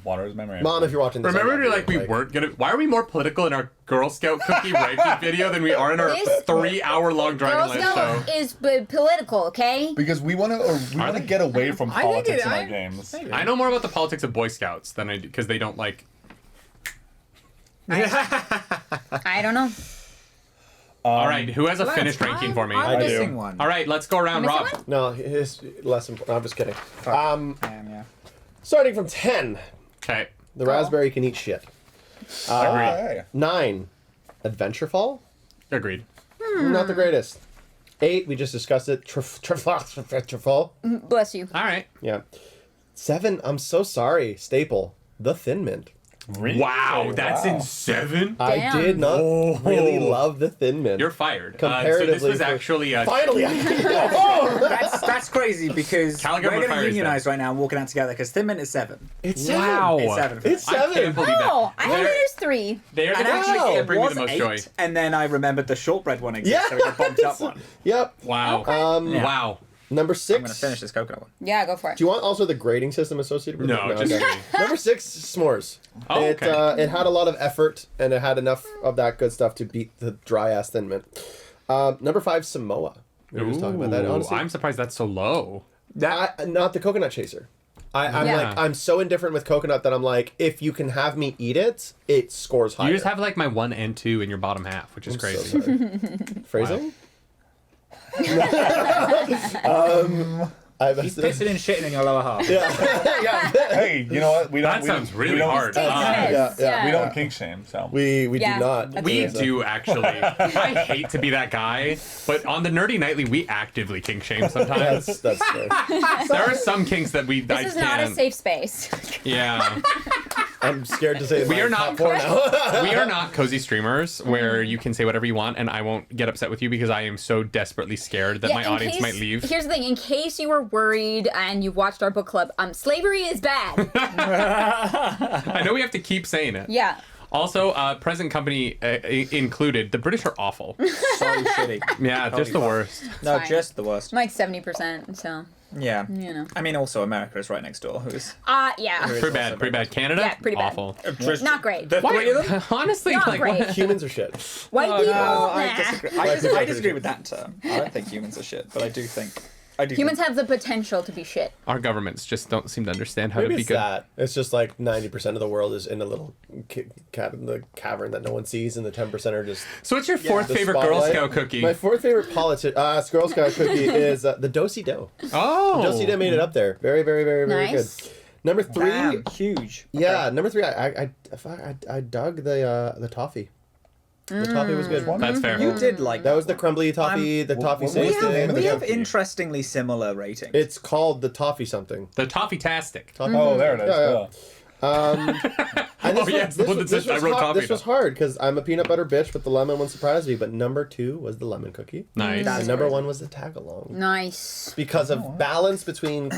Water is memory. Mom, if you're watching this, I Remember love like you. we weren't gonna. Why are we more political in our Girl Scout cookie ranking video than we are in our This- 3-hour-long Girl Dragonlance show? Scout is political, okay? Because we want to they? get away from I think politics it- in our I- games. I know more about the politics of Boy Scouts than I do because they don't like. I don't know. All right, who has a finished ranking for me? I'm I do. missing one. All right, let's go around. Missing Rob. one? No, his less important. I'm just kidding. Yeah. Starting from 10, Okay. the raspberry can eat shit. Hey. 9, Adventureful. Agreed. Not the greatest. 8, we just discussed it. Trefoil. Bless you. All right. Yeah. 7, I'm so sorry. Staple. The Thin Mint. Really? Wow, that's Wow. in 7. I Damn. did not really love the Thin Mint. You're fired. Comparatively so this was for- actually a. Finally, oh, That's crazy because Caligan we're would going fire to his unionize right now and walking out together because Thin Mint is 7. it's Wow. It's 7. for It's me. I 7. can't believe Oh, that. I thought it was 3. They're the And cookies actually, that it bring me was the most 8, joy. and then I remembered the shortbread one exists, so it got bumped up one. Yep. Wow. Okay. Yeah. Wow. Number 6. I'm gonna finish this coconut one. Yeah, go for it. Do you want also the grading system associated with it? No, just okay. Number 6, s'mores. Oh, It had a lot of effort, and it had enough of that good stuff to beat the dry-ass Thin Mint. Number 5, Samoa. We were just talking about that. Honestly, I'm surprised that's so low. not the coconut chaser. I'm so indifferent with coconut that I'm like, if you can have me eat it, it scores higher. You just have like my 1 and 2 in your bottom half, which is crazy. So sorry. Phrasing? He's pissing and shitting in your lower half. Hey, you know what? That sounds really hard. We don't kink shame, so We Yeah, do not. that's We amazing. do actually. I hate to be that guy, but on the Nerdy Nightly, we actively kink shame sometimes. That's fair. There are some kinks that I This is not a can't. safe space. Yeah, I'm scared to say we my are top not. 4 now. We are not cozy streamers where you can say whatever you want, and I won't get upset with you because I am so desperately scared that my in audience case- might leave. Here's the thing: in case you were worried and you've watched our book club, slavery is bad. I know we have to keep saying it. Yeah. Also, present company included, the British are awful. So shitty. Yeah, just the fuck. worst. No, Fine. just the worst. I'm like 70%, so Yeah. you know. I mean, also America is right next door. Who's Yeah. Who is Pretty also bad. Pretty very bad. Canada? Yeah, pretty bad. Awful. Not great. The three of them? Honestly, Not like, great. what? Humans are shit. White people. I nah. disagree. I disagree with that term. I don't think humans are shit, but I do think Humans have the potential to be shit. Our governments just don't seem to understand how Maybe to be it's good. that. It's just like 90% of the world is in a little in the cavern that no one sees, and the 10% are just So what's your fourth the favorite Girl spotlight. Scout cookie? My 4th favorite Girl Scout cookie is the Dosey Dough. Oh! Dosey Dough made it up there. Very, very, very, very Nice. good. Number 3. Damn, huge. Yeah, number 3. I dug the toffee. The toffee was good. That's fair. You did like That was the crumbly toffee. The toffee what was safety. the name of We the have cookie? interestingly similar ratings. It's called the toffee something. The Toffee-tastic. Oh, there it is. Yeah, yeah. Yeah. And Oh, yes, the one that says I wrote toffee This was hard because I'm a peanut butter bitch, but the lemon one surprised me. But number 2 was the lemon cookie. Nice. And number 1 was the tagalong. Nice. Because of balance between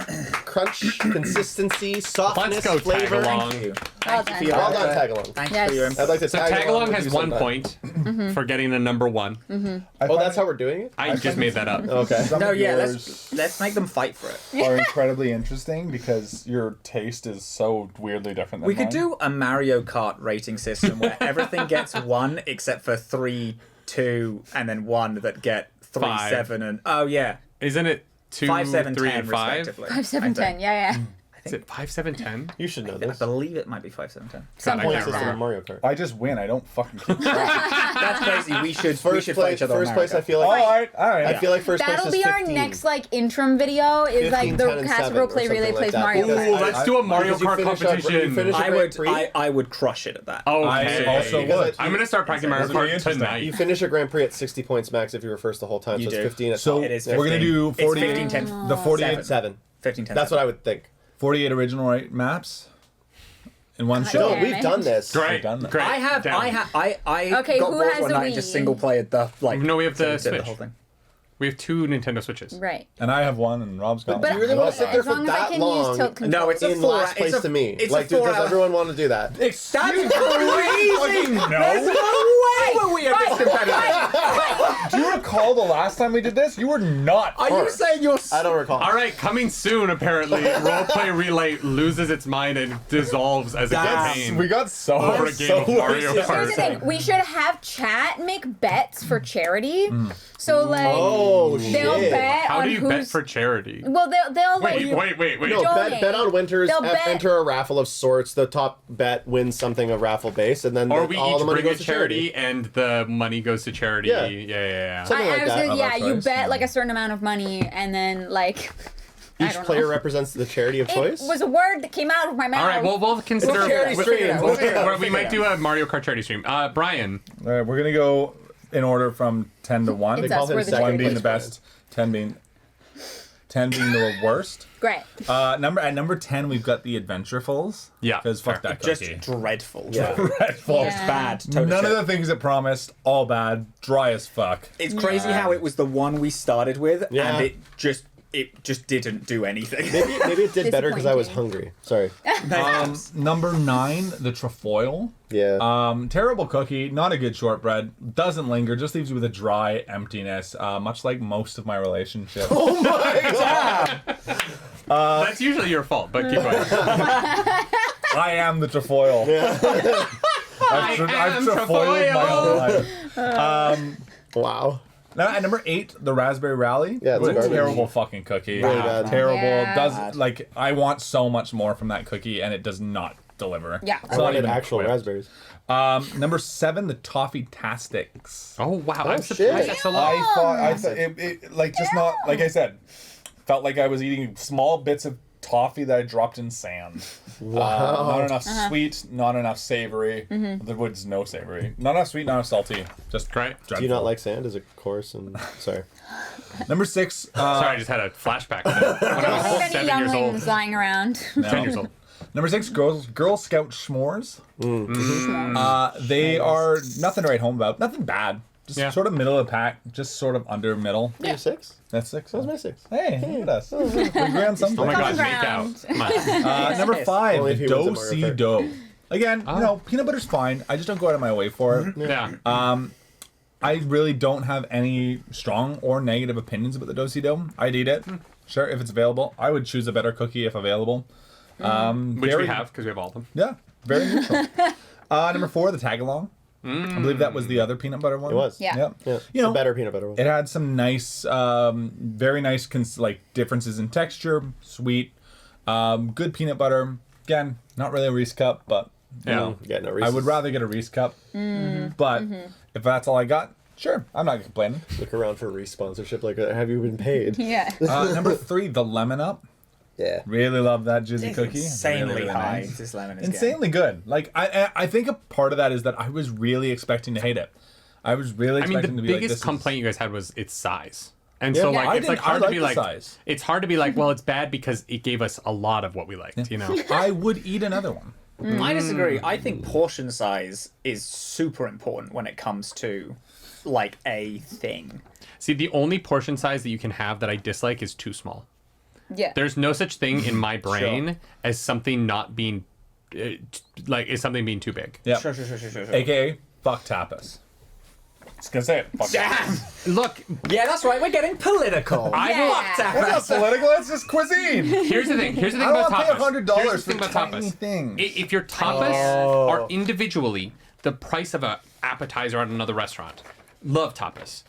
crunch, consistency, softness, Let's go flavor. Tagalong. Thank you. Well Thank you done. for your Well done, input. tagalong. Thank Yes. you for your input. I'd like to So tag Tagalong has with you 1 sometime. point for getting a number 1. Oh, that's how we're doing it? I just made that up. Okay. Some No, of yeah, yours let's make them fight for it. are incredibly interesting because your taste is so weirdly different than We could mine. do a Mario Kart rating system where everything gets 1 except for 3, 2, and then 1 that get 3, 5. 7, and oh yeah, Isn't it 2, 5, 7, 3, 10 and 5? respectively. 5, 7, I 10. think. Yeah. Is it 5, 7, 10? You should know I this. believe it might be 5, 7, 10. Something I Point can't like system in that. Mario Kart. I just win. I don't fucking keep track. That's crazy. We should First fight place, each other. on first place. I Mario Kart. feel all like right, all right. I feel like first That'll place is be our 15. next like interim video. Is 15, like 10, the and Casper 7 Play or Relay something plays like that. Mario Because Ooh, Kart. let's do a Mario because you Kart finish up- you competition. finish I Grand would, Prix. I would crush it at that. Okay. I also Because would. it- I'm going to start practicing Mario It's gonna be Kart interesting. tonight. You finish a Grand Prix at 60 points max if you were first the whole time, You so do. it's 15 at So top. It is we're gonna 15. do It's 48. 15, 10, The 48, 7. 15, 10. That's what I would think. 48 original maps in one God show. No, damn we've it. done this. Great. done that. Great. I Okay, got who bored has one the night and just Wii? single played the like. No, we have the so we did Switch. whole thing. We have 2 Nintendo Switches. Right. And I have one, and Rob's got But you one. really I- want to sit there as for long as I that can long use tilt control. No, it's a in 4 last place to me? It's Like, a dude, 4 does everyone want to do that? That's crazy. No. There's no way we are this competitive. Do you recall the last time we did this? You were not. Are you first. saying you're? I don't recall. All right, coming soon, apparently, Roleplay Relay loses its mind and dissolves as a campaign. We got so Or a game of Mario Here's the Kart. thing: we should have chat make bets for charity. So like, Oh, they'll shit. bet How on do you who's. bet for charity? Well, they'll like. Wait. No, Donate. bet on Winters, They'll bet- enter a raffle of sorts. The top bet wins something of raffle base, and then Or we all each the money bring a goes to charity and the money goes to charity. Yeah. Yeah. Something like I was that. gonna, yeah, Of our you choice, bet yeah. like a certain amount of money, and then like. I Each don't player know. represents the charity of It choice. was a word that came out of my mouth. All right, well, we'll consider. It's a charity stream. We'll figure it out. We might do a Mario Kart charity stream. Brian, All right, we're gonna go in order from 10 to 1. It's call us. him We're the second One charity. being the best, 10 being the worst. Great. At number 10, we've got the Adventurefuls. Yeah, because fuck fair. that Just cookie. dreadful. Yeah. Dreadful. Yeah. Bad. Total None shit. of the things it promised, all bad, dry as fuck. It's crazy how it was the one we started with, Yeah. and it just didn't do anything. Maybe it did better because I was Disappointing. hungry. Sorry. Number 9, the Trefoil. Yeah. Terrible cookie, not a good shortbread. Doesn't linger, just leaves you with a dry emptiness. Much like most of my relationships. Oh my god! That's usually your fault, but keep going. I am the Trefoil. I've Trefoiled my whole life. Wow. Now, at number 8, the Raspberry Rally. Yeah, it's What a garbage. terrible fucking cookie. Really bad. Terrible. Yeah. Does like I want so much more from that cookie, and it does not deliver. Yeah. It's I not wanted even actual quick. raspberries. Number 7, the Toffee-tastics. Oh wow, I'm shit. surprised that's so low. I thought it like just not like I said, felt like I was eating small bits of toffee that I dropped in sand. Wow. Not enough sweet, not enough savory. There was no savory. Not enough sweet, not enough salty. Just Great. Do you not like sand? Is it coarse and sorry? Number 6? Sorry, I just had a flashback to when I was Many 7 years old. younglings lying around. 10 years old. Number 6, Girl Scout s'mores. They are nothing to write home about. Nothing bad. Just sort of middle of the pack. Just sort of under middle. You're 6? That's 6. That was my 6. Hey, look at us. We agree on something. Oh my god, Common make ground. out. Come on. Number 5, Only if the he wins at Mario Do-Si Kart. Dough. Again, you know, peanut butter's fine. I just don't go out of my way for it. Yeah. I really don't have any strong or negative opinions about the Do-Si Dough. I'd eat it. Sure, if it's available. I would choose a better cookie if available. Which we have because we have all of them. Yeah, very neutral. Number 4, the Tagalong. I believe that was the other peanut butter one. It was. Yeah. Yep. Yeah. You know, the better peanut butter one. it had some nice, very nice, like differences in texture, sweet, good peanut butter. Again, not really a Reese cup, but you know, Yeah, no I Reese's. would rather get a Reese cup. But if that's all I got, sure, I'm not complaining. Look around for Reese sponsorship. Like, have you been paid? Yeah. Number 3, the Lemon Up. Yeah. Really love that Jizzy cookie. Insanely Really, really high. nice. This lemon is Insanely good. Like I think a part of that is that I was really expecting to hate it. I was really I mean, expecting the to be like, biggest this complaint you guys had was its size. And Yeah. so, Yeah. like, I it's like didn't- I hard to like be the like, size. it's hard to be like, well, it's bad because it gave us a lot of what we liked, you know? I would eat another one. I disagree. I think portion size is super important when it comes to like a thing. See, the only portion size that you can have that I dislike is too small. Yeah. There's no such thing in my brain as something not being, is something being too big. Yeah. Sure. AKA fuck tapas. Just gonna say it. Fuck Damn. Look, Yeah, that's right. We're getting political. I Yeah. will. Fuck That's tapas. not political. It's just cuisine. Here's the thing. Here's the thing I don't about want to pay tapas. $100 Here's the for thing about tiny tapas. things. If your tapas are individually the price of an appetizer at another restaurant, love tapas.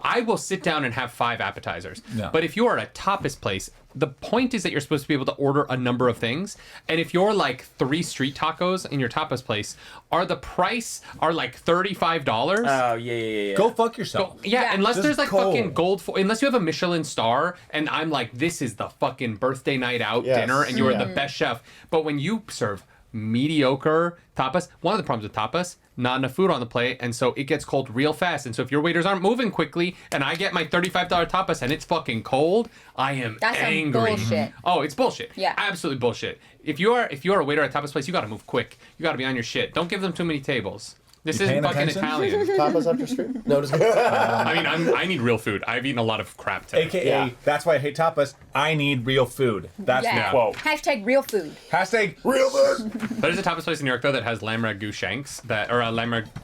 I will sit down and have 5 appetizers. Yeah. But if you are at a tapas place, the point is that you're supposed to be able to order a number of things. And if you're like 3 street tacos in your tapas place, the price are like $35. Oh yeah. Go fuck yourself. Yeah, Yeah. unless Just there's like go. fucking unless you have a Michelin star and I'm like, this is the fucking birthday night out Yes. dinner and you're Yeah. the best chef. But when you serve mediocre tapas, one of the problems with tapas, not enough food on the plate, and so it gets cold real fast. And so if your waiters aren't moving quickly and I get my $35 tapas and it's fucking cold, I am That's some angry. bullshit. Oh, it's bullshit. Yeah. Absolutely bullshit. If you are a waiter at a tapas place, you gotta move quick. You gotta be on your shit. Don't give them too many tables. This You isn't paying fucking attention? Italian. Tapas after stream? No, just kidding. I mean, I need real food. I've eaten a lot of crap today. AKA, Yeah. that's why I hate tapas. I need real food. That's Yeah. the quote. Hashtag real food. Hashtag Real good. There's a tapas place in New York though that has lamb ragu shanks lamb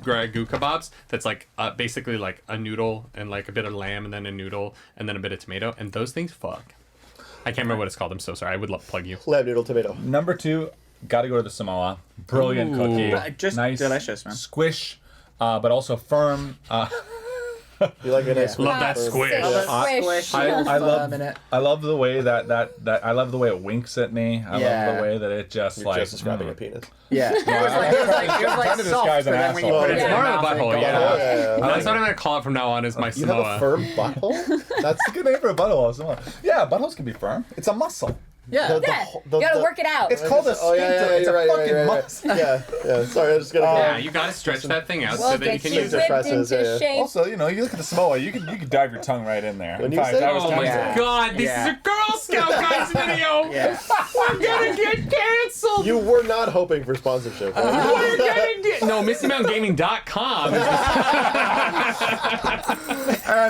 ragu kebabs that's like basically like a noodle and like a bit of lamb and then a noodle and then a bit of tomato and those things fuck. I can't remember what it's called. I'm so sorry. I would love plug you. Lamb noodle tomato. number 2. Got to go to the Samoa. Brilliant Ooh. cookie. Just delicious, man. Squish, but also firm. You like a nice Love that squish. Squish. I love the way that I love the way it winks at me. I love Yeah. the way that it just You're like just describing a penis. Yeah. It was like trying to soft, disguise but an then when you asshole. put it It's in more your of a mouth, butthole, it yeah. goes- That's what I'm gonna call it from now on is my You have a Samoa. firm butthole? That's It's a good name for a butthole. Samoa. Yeah, buttholes can be firm. It's a muscle. Yeah. Yeah. You gotta work it out. It's called a Oh yeah, sphincter. It's you're a right, fucking you're right, muscle. Yeah. Sorry, I just gotta. Yeah, you gotta stretch that thing out so We'll that you get can you use Sphincter it. whipped presses, into yeah. shape. Also, you know, you look at the Samoa, you could dive your tongue right in there. When In you fact, say- I was Oh my tempted. god, this Yeah. is a Girl Scout guys video. Yeah. We're gonna get canceled. You were not hoping for sponsorship. Right? We're getting No, MissyMountainGaming.com.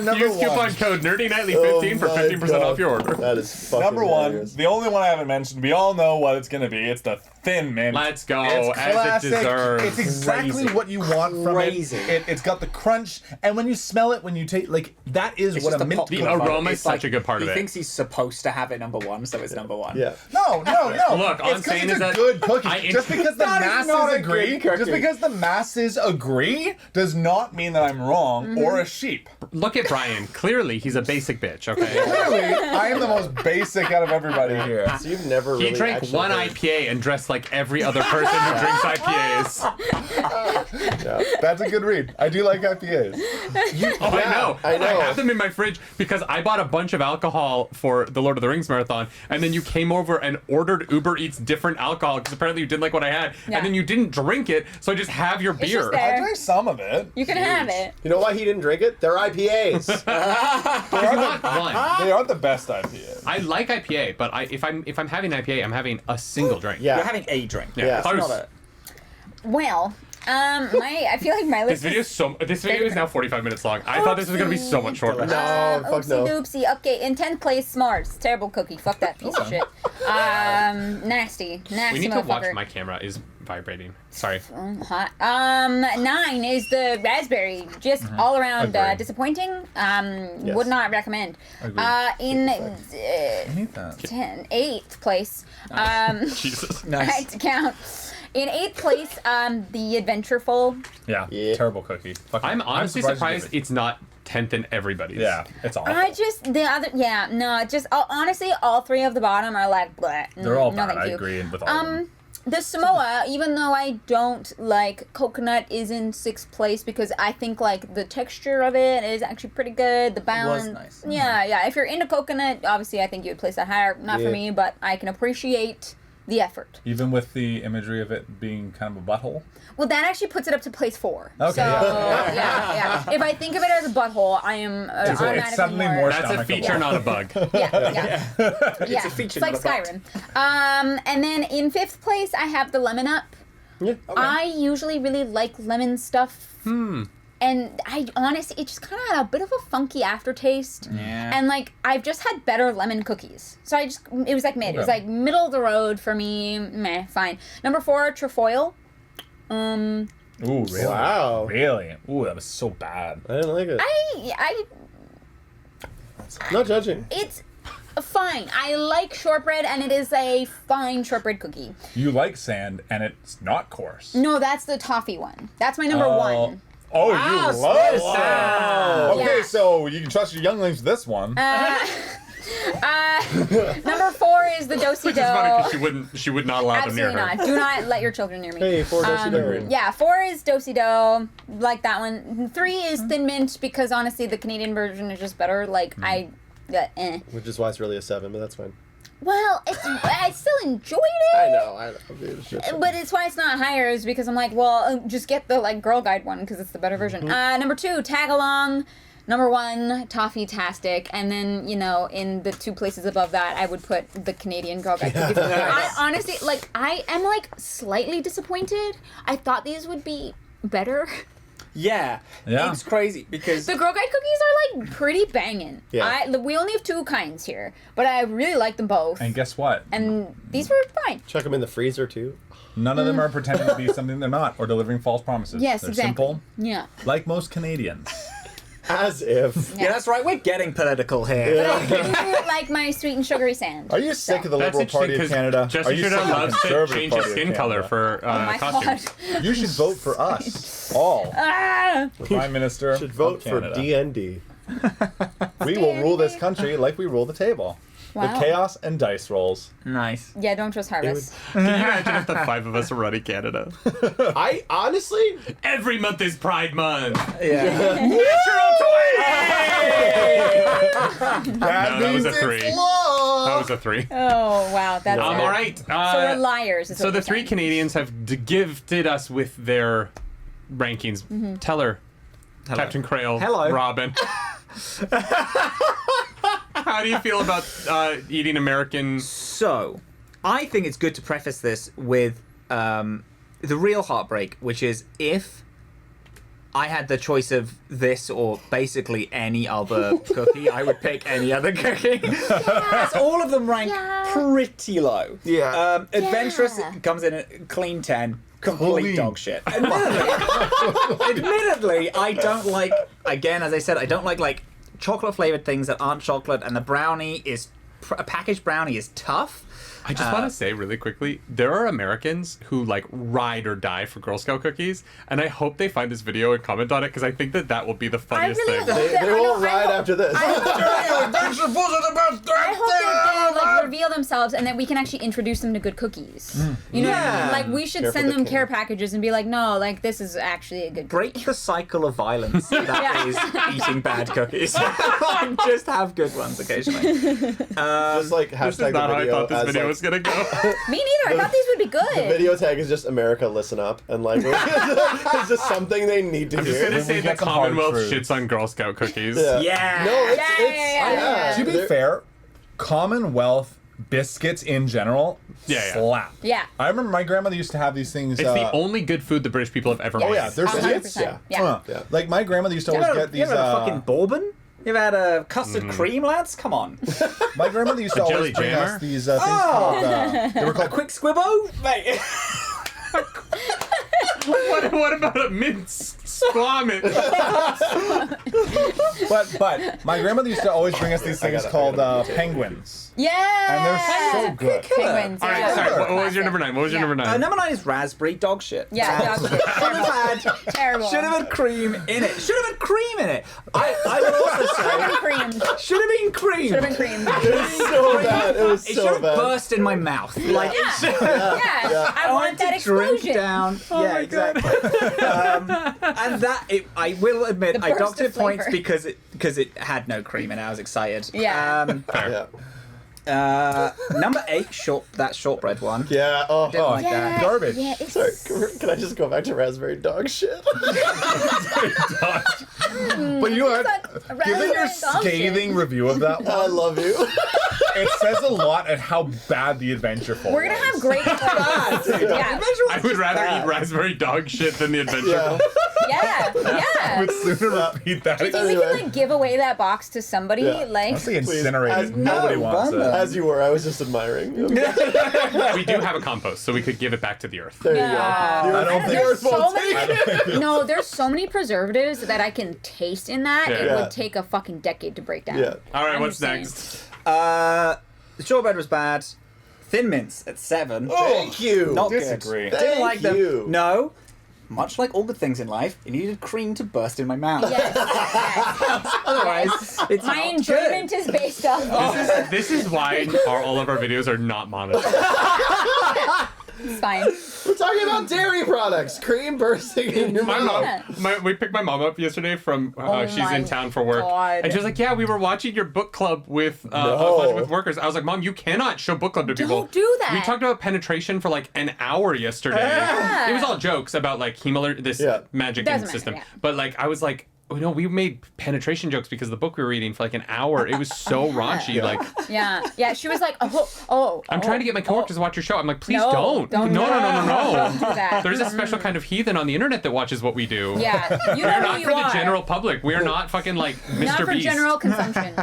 Number Use coupon one. code NerdyNightly15 for 15% off your order. That is fucking Number one, hilarious. the only one I haven't mentioned. We all know what it's gonna be. It's the Thin Mint. Let's go, It's as classic. it deserves. It's exactly Crazy. what you want from Crazy. It's got the crunch, and when you smell it, when you take that is It's what just a a mint. pop The culture. aroma is It's such a good part of He it. thinks he's supposed to have it number one, so it's number one. Yeah. No. Look, all I'm it's 'cause saying it's is a that good cookie. I- Just because the That is not masses a good agree, cookie. just because the masses agree, does not mean that I'm wrong or a sheep. Look at Brian. Clearly, he's a basic bitch, okay? Clearly, I am the most basic out of everybody here. So you've never really He drank actually one heard- IPA and dressed like every other person who drinks IPAs. Yeah. That's a good read. I do like IPAs. Oh, I know. I know. I have them in my fridge because I bought a bunch of alcohol for the Lord of the Rings marathon, and then you came over and ordered Uber Eats different alcohol because apparently you didn't like what I had, Yeah. and then you didn't drink it, so I just have your just beer. there. I drink some of it. You can have it. You know why he didn't drink it? They're IPAs. If you want one. They aren't the best IPAs. I like IPA, but if I'm having IPA, I'm having a single drink. Yeah. You're having a drink. Yeah. It's not a... Well, I feel like my This list video is now 45 minutes long. I thought this was gonna be so much shorter. No, fuck oopsie no. doopsie. Okay, in 10th place, Smarts. Terrible cookie. Fuck that piece of shit. Nasty We need to motherfucker. watch. My camera is vibrating. Sorry. Hot. 9 is the raspberry. Just all around Agreed. disappointing. Yes. Would not recommend. Agreed. In I need that. 8th place, Jesus. I Nice. had to count. In 8th place, the Adventureful. Yeah. Yeah. Terrible cookie. Fucking- I'm honestly you surprised did it. it's not 10th in everybody's. Yeah, it's awful. Honestly, all three of the bottom are like, bleh. They're all no, bad. thank I you. agree with all of them. The Samoa, even though I don't like coconut, is in 6th place because I think like the texture of it is actually pretty good. The balance, nice. Yeah. If you're into coconut, obviously I think you would place that higher. Not for Yeah. me, but I can appreciate the effort. Even with the imagery of it being kind of a butthole. Well, that actually puts it up to place 4. Okay, So, yeah. yeah. If I think of it as a butthole, I am It's automatically suddenly more. more That's a stomachable. feature, not a bug. Yeah. It's a feature, It's like not a fact. Skyrim. And then in 5th place, I have the Lemon Up. Yeah. I usually really like lemon stuff. And I honestly, it just kind of had a bit of a funky aftertaste. Yeah. And like, I've just had better lemon cookies. So it was like mid. It was Okay. like middle of the road for me. Meh, fine. Number 4, Trefoil. Ooh, really? Wow. Really? Ooh, that was so bad. I didn't like it. I Not judging. it's fine. I like shortbread, and it is a fine shortbread cookie. You like sand, and it's not coarse. No, that's the toffee one. That's my number 1. Oh, Wow, you love spicy. sand. Okay, Yeah. so you can trust your younglings with this one. Number 4 is the dosi Which is funny do. because she would not allow them near Absolutely her. not. Do not let your children near me. Hey, 4 dosi Yeah, 4 is dosi do. Like that one. 3 is thin mint because honestly, the Canadian version is just better. Like eh. Which is why it's really a 7, but that's fine. Well, I still enjoyed it. I know. Dude, shit. But it's why it's not higher is because I'm like, well, just get the like Girl Guide one because it's the better version. Number 2, Tagalong. Number 1, Toffee-tastic, and then in the 2 places above that, I would put the Canadian Girl Guide cookies. I honestly I am like slightly disappointed. I thought these would be better. Yeah. Yeah. It's crazy because The Girl Guide cookies are like pretty banging. Yeah. We only have 2 kinds here, but I really like them both. And guess what? And these were fine. Chuck them in the freezer, too. None of them are pretending to be something they're not or delivering false promises. Yes, They're exactly. simple, Yeah. like most Canadians. As if. yeah, that's right. We're getting political here. Like my sweet and sugary sand. Are you sick of the That's Liberal Party of interesting Canada? because Are Jesse you should sick of the loves to Conservative change his Party of skin color Canada? for Oh my costumes. god. You should vote for us, all. Ah! The Prime Minister Should vote of for Canada. DND. We will rule this country like we rule the table. Wow. With chaos and dice rolls. Nice. Yeah, don't trust Harvest. Can you imagine if the 5 of us were running Canada? I honestly. Every month is Pride Month. Yeah. That No, that was a means 3. it's law. That was a 3. Oh wow, that's All right. So we're liars. is So what the you're 3 saying. Canadians have gifted us with their rankings. Tell her, Captain Crail, Hello. Robin. How do you feel about eating American? So, I think it's good to preface this with the real heartbreak, which is if I had the choice of this or basically any other cookie, I would pick any other cookie. As all of them rank pretty low. Yeah. Adventurous comes in at clean 10. Complete Clean. dog shit. Admittedly, I don't like, again, as I said, I don't like chocolate flavored things that aren't chocolate, and the brownie is, a packaged brownie is tough. I just want to say really quickly, there are Americans who like ride or die for Girl Scout cookies, and I hope they find this video and comment on it because I think that will be the funniest really thing. hope They will ride after this. I hope that they like reveal themselves and that we can actually introduce them to good cookies. You know what I mean? Like we should Careful send the them king. care packages and be like, no, like this is actually a good Break the cycle of violence that is eating bad cookies. Just have good ones occasionally. Just like This hashtag is not the how I video thought this as, video like, was gonna go. Me neither. I thought these would be good. the video tag is just America listen up, and like it's just something they need to I'm just hear. gonna say we the get some hard Commonwealth truths. shits on Girl Scout cookies. Yeah. No, it's Yeah. To be They're- fair, Commonwealth biscuits in general Yeah. slap. Yeah. I remember my grandmother used to have these things. It's the only good food the British people have ever made. Oh yeah, there's 100%. skits. Yeah. Yeah. Like my grandmother used to You always ever, get these. you ever had a fucking bourbon? You ever had a custard cream, lads? Come on. My grandmother used to jelly always bring jammer? us these things called. They were A called quick squibbo? Mate. What about a mince squammet? But my grandmother used to always bring us these things gotta- called I gotta penguins, Yeah. and they're so good. Penguins. All right, yeah. sorry. What was your number 9? What was your number 9? Number 9 is raspberry dog shit. Yeah, dog shit. Should have had. Terrible. Should have had cream in it. Should have had cream in it. I would also say. cream. Should have been cream. Should have been cream. It was so bad. It was It should so have bad. burst in my mouth. Like it should. Yeah. I want that to drink explosion. down. Yeah, exactly. And I will admit, The I burst docked of it points flavor. because it had no cream and I was excited. Yeah. Yeah. Number 8, that shortbread one. Yeah. Oh. Didn't like that. Garbage. Yeah, it's Sorry. Can I just go back to raspberry dog shit? But you know what? Given your scathing review of that I one, love you. it says a lot at how bad the Adventurefuls. We're gonna have great clothes. Yeah. I would rather eat raspberry dog shit than the Adventure. Yeah. Yeah. I Yeah. would sooner repeat that. Do you think we can like give away that box to somebody? Yeah. Like Honestly, Please, incinerate as- it. Nobody No, wants burn it. them. As you were, I was just admiring. There We do have a compost, so we could give it back to the earth. you go. Yeah. The I don't earth- think- the earth There's so won't many- take it. no, there's so many preservatives that I can taste in that. It Yeah. would take a fucking decade to break down. Yeah. All right, I'm what's just saying. next? The shortbread was bad. Thin mints at 7. Thank you. Not Disagree. good. Didn't Thank like them. you. No. Much like all good things in life, it needed cream to burst in my mouth. Yes. yes. Otherwise, it's My not enjoyment good. is based off. This is why all of our videos are not monitored. It's fine. We're talking about dairy products. Cream bursting in your My mouth. mom, we picked my mom up yesterday from she's my in town for work, God. and she was like, "Yeah, we were watching your book club with No. with workers." I was like, "Mom, you cannot show book club to people. Don't do that. We talked about penetration for like an hour yesterday. Yeah. It was all jokes about like this Yeah. magic Doesn't matter, system, yeah. but like I was like. Oh, no, we made penetration jokes because the book we were reading for like an hour. It was so raunchy. Like, Yeah. Yeah. She was like, I'm trying to get my coworkers to watch your show. I'm like, please No, don't. don't No. do that. There's a special kind of heathen on the internet that watches what we do. Yeah. You We're know not who you for the are. general public. We are not fucking like Mr. Not for Beast. general consumption.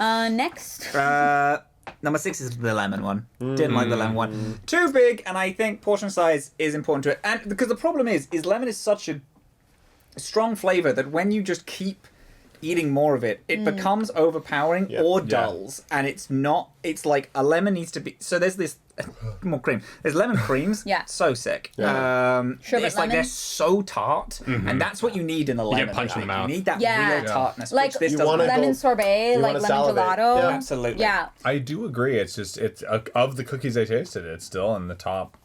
Next. Number 6 is the lemon one. Didn't like the lemon one. Too big, and I think portion size is important to it. And because the problem is lemon is such a strong flavor that when you just keep eating more of it, it becomes overpowering Yeah. or Yeah. dulls, and it's not. It's like a lemon needs to be. So there's this more cream. There's lemon creams. Yeah. So sick. Yeah. Sherbet It's like lemon. they're so tart, and that's what you need in a lemon. get punched in the You mouth. need that Yeah. real Yeah. tartness, Like which this You doesn't wanna have. lemon go- sorbet, you like wanna lemon salivate. gelato. Yeah. Absolutely. Yeah. I do agree. It's just of the cookies I tasted, it's still in the top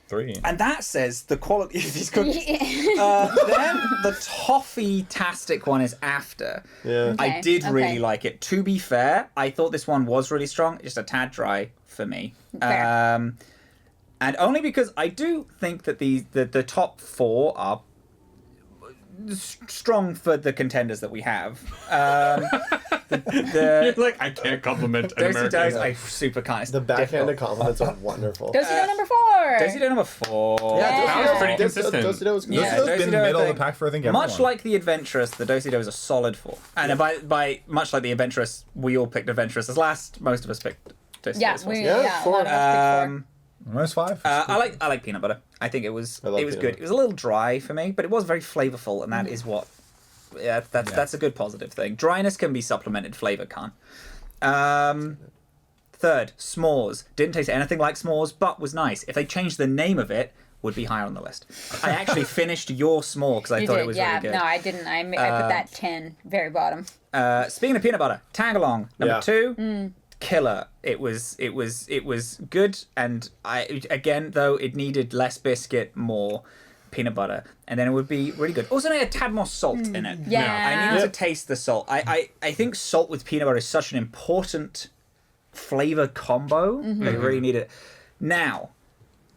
3. And that says the quality of these cookies. Then the Toffee-tastic one is after. Yeah. I Okay, did really okay. like it. To be fair, I thought this one was really strong. Just a tad dry for me. Fair. And only because I do think that the top 4 are strong for the contenders that we have. You're like, I can't compliment an Those two American. days, I super can't. It's The backhanded difficult. compliments are wonderful. Go see number 4. Do number 4. That was pretty consistent. Tostido was Yeah, This has been Tostido, I middle of the think. pack for I think everyone. Much like the Adventurous, the Tostido is a solid 4. And by much like the Adventurous, we all picked Adventurous as last. Most of us picked Tostido Yeah, as first. Yeah, a lot of us picked 4. Minus 5. I like peanut butter. I think it was love good. peanut butter. It was a little dry for me, but it was very flavorful, and that is what. Yeah, that's a good positive thing. Dryness can be supplemented, flavor can't. Third, s'mores. Didn't taste anything like s'mores, but was nice. If they changed the name of it, would be higher on the list. I actually finished your s'more because I You thought did, it was yeah. really good. No, I didn't. I put that 10, very bottom. Speaking of peanut butter, Tagalong number Yeah. 2, killer. It was good, and again though it needed less biscuit, more peanut butter, and then it would be really good. Also, it had a tad more salt in it. Yeah. I needed to taste the salt. I think salt with peanut butter is such an important flavor combo that you really need it. Now,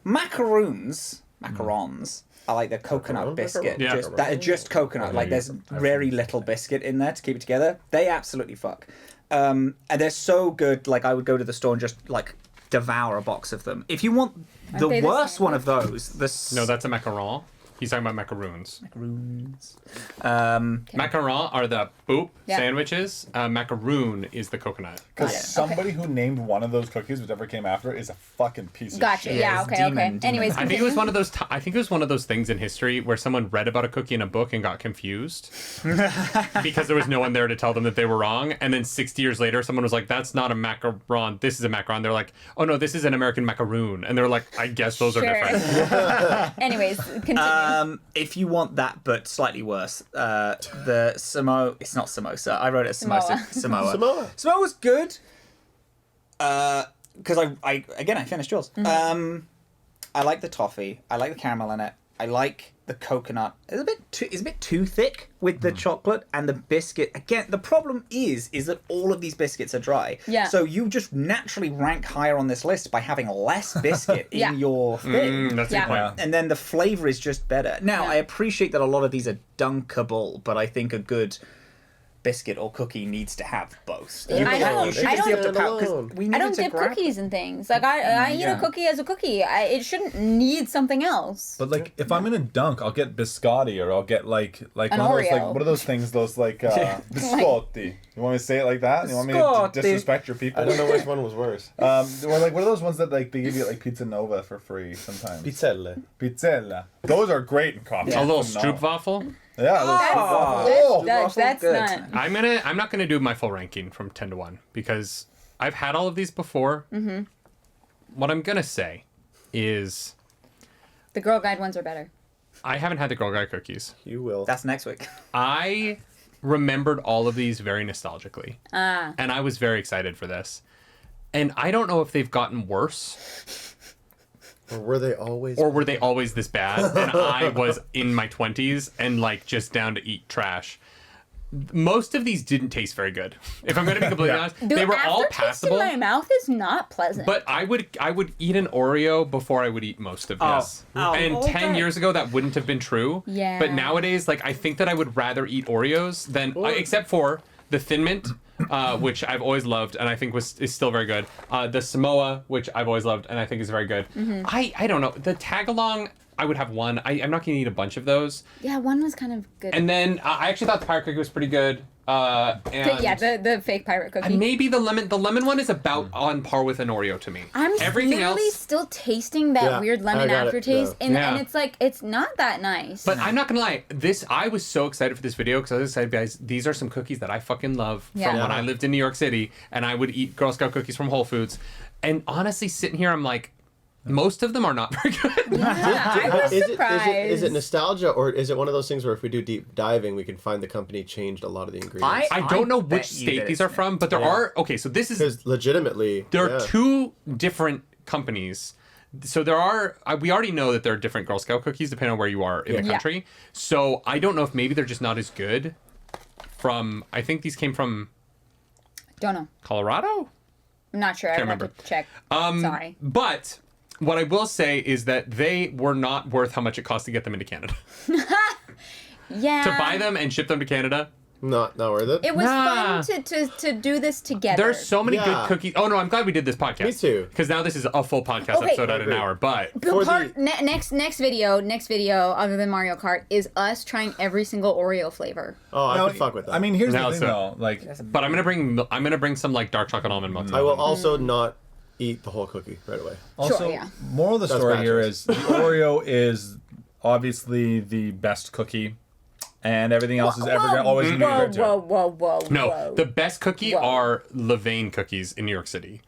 macarons. I like the coconut Macaron? biscuit. Yeah. Just coconut. Like there's very little biscuit in there to keep it together. They absolutely fuck. And they're so good. Like I would go to the store and just like devour a box of them. If you want the they the worst same? one of those, No, that's a macaron. He's talking about macaroons. macaroons. Macaron are the boop Yeah. sandwiches. Macaroon is the coconut. Because Got it, somebody who named one of those cookies, whichever came after, is a fucking piece of Gotcha. shit. Yeah. it's Okay. demon. Okay. Anyways, I think it was one of those. I think it was one of those things in history where someone read about a cookie in a book and got confused because there was no one there to tell them that they were wrong. And then 60 years later, someone was like, "That's not a macaron. This is a macaron." They're like, "Oh no, this is an American macaroon." And they're like, "I guess those are different." Anyways, continue. If you want that, but slightly worse, the Samoa. It's not samosa. I wrote it as samosa. Samoa. Samoa. Samoa was good. Because I finished yours. I like the toffee. I like the caramel in it. I like the coconut. It's a bit too thick with the chocolate and the biscuit. Again, the problem is that all of these biscuits are dry. Yeah. So you just naturally rank higher on this list by having less biscuit Yeah. in your thing. That's a Yeah. good point. And then the flavor is just better. Now, Yeah. I appreciate that a lot of these are dunkable, but I think a good biscuit or cookie needs to have both. I don't- You should I just be able to don't- pout, 'cause we I needed don't to dip grab- cookies and things. Like I eat Yeah. a cookie as a cookie. It shouldn't need something else. But like, if I'm in a dunk, I'll get biscotti, or I'll get like An one of those like Oreo. what are those things? Those like biscotti. You want me to say it like that? You want me to Biscotti. disrespect your people? I don't know which one was worse. Or like what are those ones that like they give you at like Pizza Nova for free sometimes? Pizzelle. Pizzella. Those are great in coffee. A little Phenomenal. stroopwafel. Yeah. That's good. not. I'm not gonna do my full ranking from 10 to 1 because I've had all of these before. Mm-hmm. What I'm gonna say is The Girl Guide ones are better. I haven't had the Girl Guide cookies. You will. That's next week. I remembered all of these very nostalgically. And I was very excited for this. And I don't know if they've gotten worse Or were they always? or were they always this bad and I was in my 20s and like just down to eat trash. Most of these didn't taste very good. If I'm going to be completely honest, they were all aftertaste passable. in my mouth is not pleasant. But I would eat an Oreo before I would eat most of this. Oh, And okay. 10 years ago that wouldn't have been true. Yeah. But nowadays, like I think that I would rather eat Oreos than except for the Thin Mint, which I've always loved and I think is still very good. The Samoa, which I've always loved and I think is very good. Mm-hmm. I don't know. The Tagalong, I would have one. I'm not going to eat a bunch of those. yeah, one was kind of good. And then I actually thought the pirate cookie was pretty good. And the fake pirate cookie. and maybe the lemon one is about on par with an Oreo to me. I'm Everything literally else. still tasting that Yeah, weird I lemon got it, aftertaste, yeah. and Yeah. it's like it's not that nice. But I'm not gonna lie, I was so excited for this video because I was excited, guys. These are some cookies that I fucking love Yeah. from when I lived in New York City, and I would eat Girl Scout cookies from Whole Foods. And honestly, sitting here, I'm like, most of them are not very good. yeah, I was Is surprised. is it nostalgia, or is it one of those things where if we do deep diving, we can find the company changed a lot of the ingredients? I don't know bet which you that state these it's are from, but there are. Okay, so this is Because legitimately, there yeah. are two different companies. So there are. We already know that there are different Girl Scout cookies depending on where you are in the Yeah. country. So I don't know if maybe they're just not as good. I think these came from Don't know. Colorado. I'm not sure. I Can't would have remember. to check. Sorry. But what I will say is that they were not worth how much it cost to get them into Canada. Yeah. To buy them and ship them to Canada, Not worth it. It was Nah. fun to do this together. There's so many Yeah. good cookies. Oh no, I'm glad we did this podcast. Me too. Because now this is a full podcast Okay. episode at an Agree. hour. But For Next video other than Mario Kart is us trying every single Oreo flavor. Oh, I No, could fuck with that. I mean, here's Now the thing, though. Like, I'm gonna bring some like dark chocolate almond milk. I will also not eat the whole cookie right away. also, yeah. moral of the That's story bad here choice. is the Oreo is obviously the best cookie, and everything else is always going to be whoa, great too. whoa. No, the best cookie Whoa. are Levain cookies in New York City.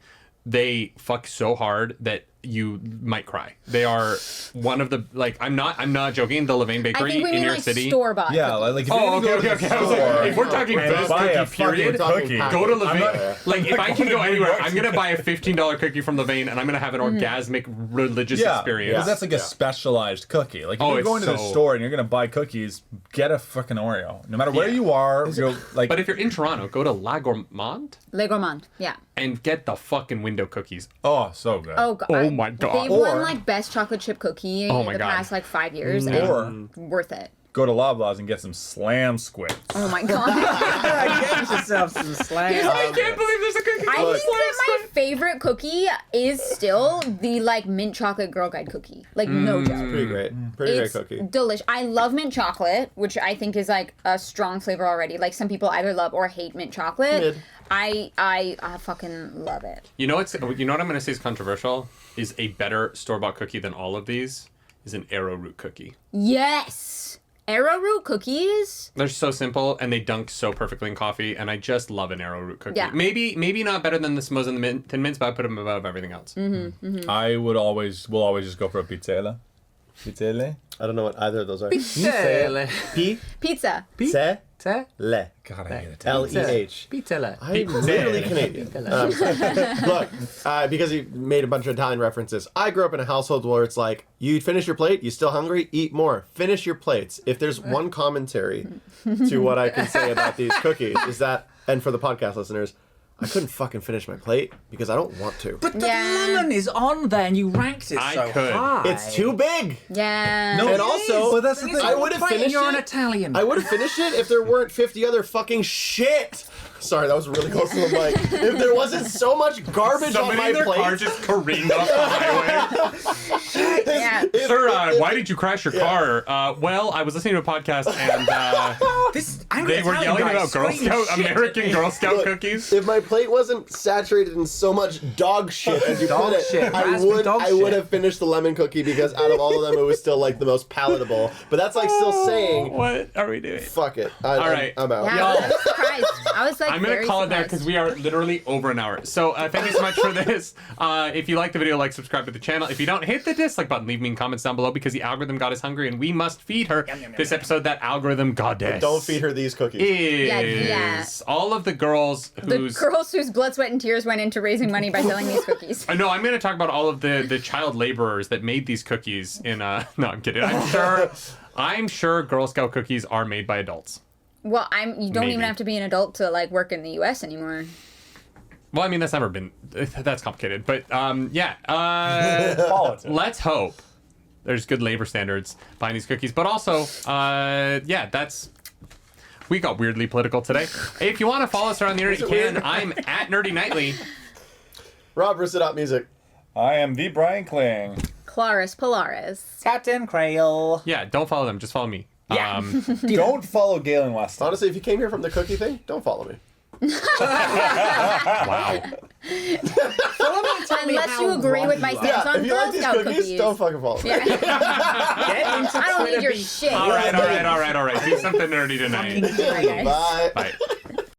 They fuck so hard that you might cry. They are one of the like. I'm not joking. The Levain I Bakery think we in mean New York like City. store bought. Yeah, like if you're Oh, gonna okay, go okay, to the okay. I was like, store if we're talking and best buy a cookie, period, fucking Talking cookie, pack- go to I'm Levain. not- Like, if I can go New anywhere, York I'm gonna buy a $15 cookie from Levain, and I'm gonna have an orgasmic religious yeah, experience. because that's like a Yeah. specialized cookie. Like if Oh, you're it's going to the so- store and you're gonna buy cookies, get a fucking Oreo. No matter where Yeah. you are, you're like. But if you're in Toronto, go to La Gourmand Le Gourmand. Yeah. and get the fucking window cookies. oh, so good. Oh god. Oh my God. They've Or- won like best chocolate chip cookie Oh in my the God. past like 5 years. Or- And worth it. Go to Loblaws and get some slam squid. Oh my god. Get yourself some slang. I can't believe there's a cookie. I called think that Slam my favorite cookie is still the like mint chocolate Girl Guide cookie. Like no joke. Pretty great. Pretty It's great cookie. delish. I love mint chocolate, which I think is like a strong flavor already. Like some people either love or hate mint chocolate. Mid. I fucking love it. You know what I'm gonna say is controversial? Is a better store-bought cookie than all of these is an arrowroot cookie. Yes. Arrowroot cookies. They're so simple and they dunk so perfectly in coffee, and I just love an arrowroot cookie. Yeah. Maybe not better than the Samoas and the Thin Mints, but I put them above everything else. I will always just go for a pizzella. Pizzelle? I don't know what either of those are. Pizza. P Pizza. Se le. God, I hate it. L-E-H. Pizza. I'm literally Canadian. Look, because he made a bunch of Italian references. I grew up in a household where it's like, you finish your plate, you still hungry, eat more. Finish your plates. If there's one commentary to what I can say about these cookies, is that, and for the podcast listeners, I couldn't fucking finish my plate because I don't want to. But the Yeah. lemon is on there, and you ranked it I so could. high. It's too big. Yeah. No, And it also, is, but that's the thing. I would have finished You're an it. Italian. I would have finished it if there weren't 50 other fucking shit. Sorry, that was really close to the mic. If there wasn't so much garbage on Somebody my in their car plate. just careened off the highway. Yeah. Sir, why did you crash your car? Well, I was listening to a podcast and This angry they were Italian yelling guy about Girl screamed Scout, shit. American Girl Scout Look, cookies. If my plate wasn't saturated in so much dog shit as you Dog put it, shit, raspberry dog I would shit. have finished the lemon cookie because out of all of them, it was still like the most palatable. But that's like still saying, What are we doing? fuck it. All right. I'm out. Yeah, Y'all. I was surprised. I was like, I'm gonna very call it there surprised. because we are literally over an hour. So thank you so much for this. If you like the video, like, subscribe to the channel. If you don't, hit the dislike button. Leave me comments down below because the algorithm god is hungry and we must feed her. This episode, that algorithm goddess. Don't feed her these cookies. Is Yeah. all of the girls The whose. girls whose blood, sweat, and tears went into raising money by selling these cookies. I know. I'm going to talk about all of the child laborers that made these cookies in. No, I'm kidding. I'm sure Girl Scout cookies are made by adults. Well, you don't Maybe. even have to be an adult to like work in the U.S. anymore. Well, I mean, that's never been. That's complicated. But yeah. Politics. Let's hope there's good labor standards behind these cookies. But also, yeah, that's. We got weirdly political today. If you want to follow us around the internet, you can. I'm at Nerdy Nightly. Rob, verse it up music. I am the Brian Kling. Claris Polaris. Captain Crail. Yeah, don't follow them. Just follow me. Yeah. Don't follow Galen Weston. Honestly, if you came here from the cookie thing, don't follow me. Wow. Unless you agree with my stance on if you Girl like these Scout cookies, cookies. don't fucking follow me. Yeah. Get into I don't need Twitter your beef. shit. All right. Do something nerdy tonight. Bye, guys. Bye. Bye.